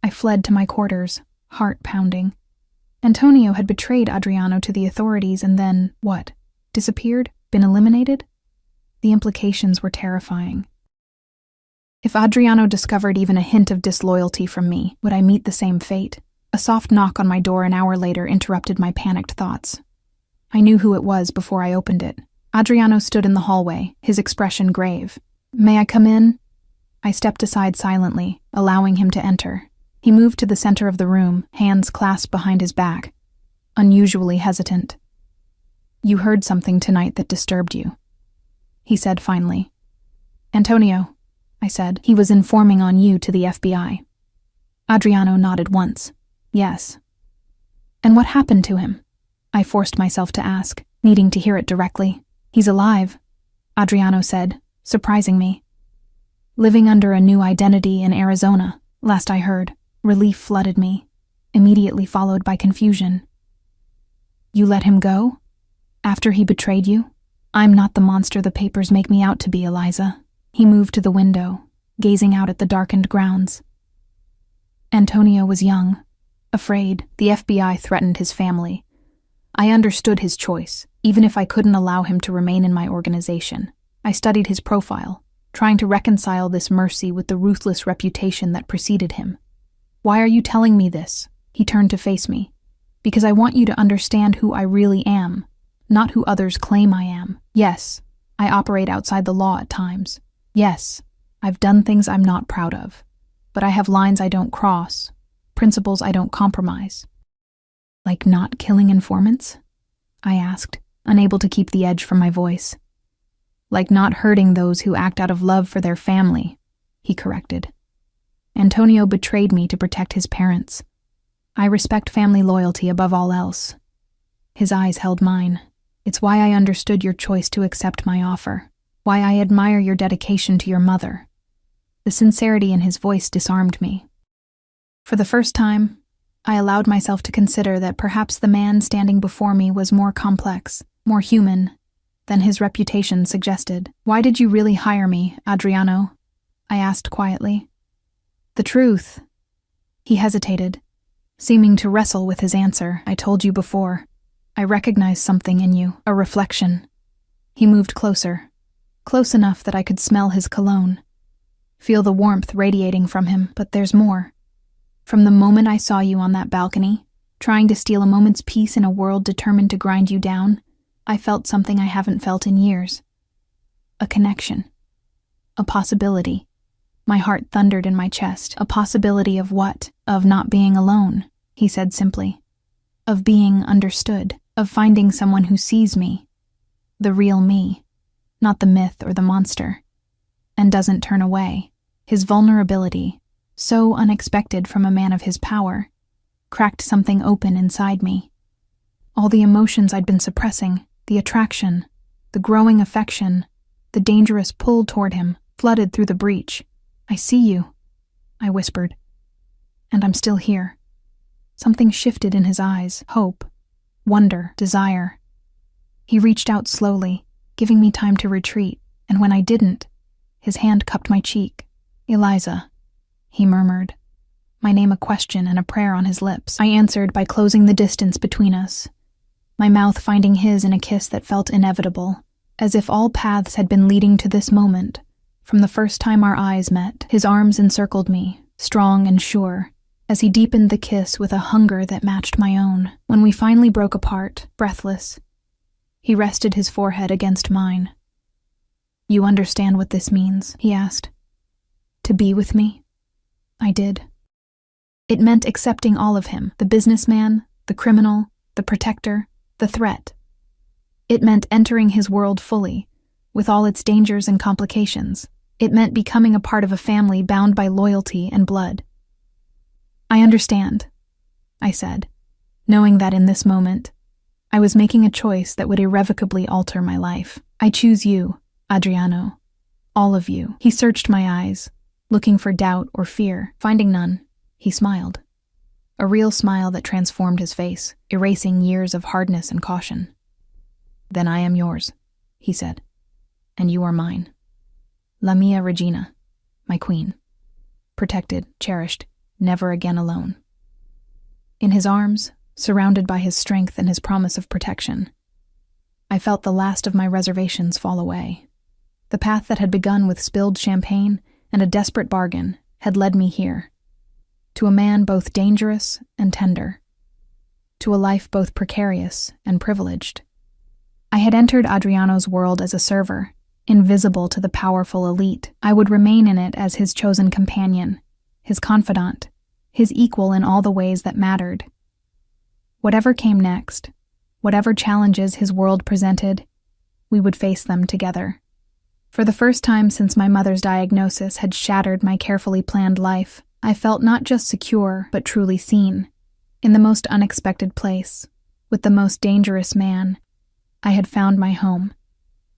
I fled to my quarters, heart pounding. Antonio had betrayed Adriano to the authorities and then, what? Disappeared? Been eliminated? The implications were terrifying. If Adriano discovered even a hint of disloyalty from me, would I meet the same fate? A soft knock on my door an hour later interrupted my panicked thoughts. I knew who it was before I opened it. Adriano stood in the hallway, his expression grave. May I come in? I stepped aside silently, allowing him to enter. He moved to the center of the room, hands clasped behind his back, unusually hesitant. You heard something tonight that disturbed you, he said finally. Antonio, I said, he was informing on you to the FBI. Adriano nodded once. Yes. And what happened to him? I forced myself to ask, needing to hear it directly. He's alive, Adriano said, surprising me. Living under a new identity in Arizona, last I heard. Relief flooded me, immediately followed by confusion. You let him go? After he betrayed you? I'm not the monster the papers make me out to be, Eliza. He moved to the window, gazing out at the darkened grounds. Antonio was young, afraid. The FBI threatened his family. I understood his choice, even if I couldn't allow him to remain in my organization. I studied his profile, trying to reconcile this mercy with the ruthless reputation that preceded him. Why are you telling me this? He turned to face me. Because I want you to understand who I really am, not who others claim I am. Yes, I operate outside the law at times. Yes, I've done things I'm not proud of. But I have lines I don't cross, principles I don't compromise. Like not killing informants? I asked, unable to keep the edge from my voice. Like not hurting those who act out of love for their family, he corrected. Antonio betrayed me to protect his parents. I respect family loyalty above all else. His eyes held mine. It's why I understood your choice to accept my offer, why I admire your dedication to your mother. The sincerity in his voice disarmed me. For the first time, I allowed myself to consider that perhaps the man standing before me was more complex, more human, than his reputation suggested. Why did you really hire me, Adriano? I asked quietly. The truth. He hesitated, seeming to wrestle with his answer. I told you before. I recognized something in you, a reflection. He moved closer, close enough that I could smell his cologne, feel the warmth radiating from him, but there's more. From the moment I saw you on that balcony, trying to steal a moment's peace in a world determined to grind you down, I felt something I haven't felt in years. A connection. A possibility. My heart thundered in my chest. A possibility of what? Of not being alone, he said simply. Of being understood. Of finding someone who sees me. The real me. Not the myth or the monster. And doesn't turn away. His vulnerability, so unexpected from a man of his power, cracked something open inside me. All the emotions I'd been suppressing, the attraction, the growing affection, the dangerous pull toward him, flooded through the breach. I see you, I whispered. And I'm still here. Something shifted in his eyes, hope, wonder, desire. He reached out slowly, giving me time to retreat, and when I didn't, his hand cupped my cheek. Eliza, he murmured, my name a question and a prayer on his lips. I answered by closing the distance between us, my mouth finding his in a kiss that felt inevitable, as if all paths had been leading to this moment. From the first time our eyes met, his arms encircled me, strong and sure, as he deepened the kiss with a hunger that matched my own. When we finally broke apart, breathless, he rested his forehead against mine. You understand what this means? He asked. To be with me? I did. It meant accepting all of him, the businessman, the criminal, the protector, the threat. It meant entering his world fully, with all its dangers and complications. It meant becoming a part of a family bound by loyalty and blood. I understand, I said, knowing that in this moment, I was making a choice that would irrevocably alter my life. I choose you, Adriano. All of you. He searched my eyes, looking for doubt or fear. Finding none, he smiled. A real smile that transformed his face, erasing years of hardness and caution. Then I am yours, he said, and you are mine. La mia regina, my queen. Protected, cherished, never again alone. In his arms, surrounded by his strength and his promise of protection, I felt the last of my reservations fall away. The path that had begun with spilled champagne and a desperate bargain had led me here, to a man both dangerous and tender, to a life both precarious and privileged. I had entered Adriano's world as a server, invisible to the powerful elite. I would remain in it as his chosen companion, his confidant, his equal in all the ways that mattered. Whatever came next, whatever challenges his world presented, we would face them together. For the first time since my mother's diagnosis had shattered my carefully planned life, I felt not just secure, but truly seen. In the most unexpected place, with the most dangerous man, I had found my home.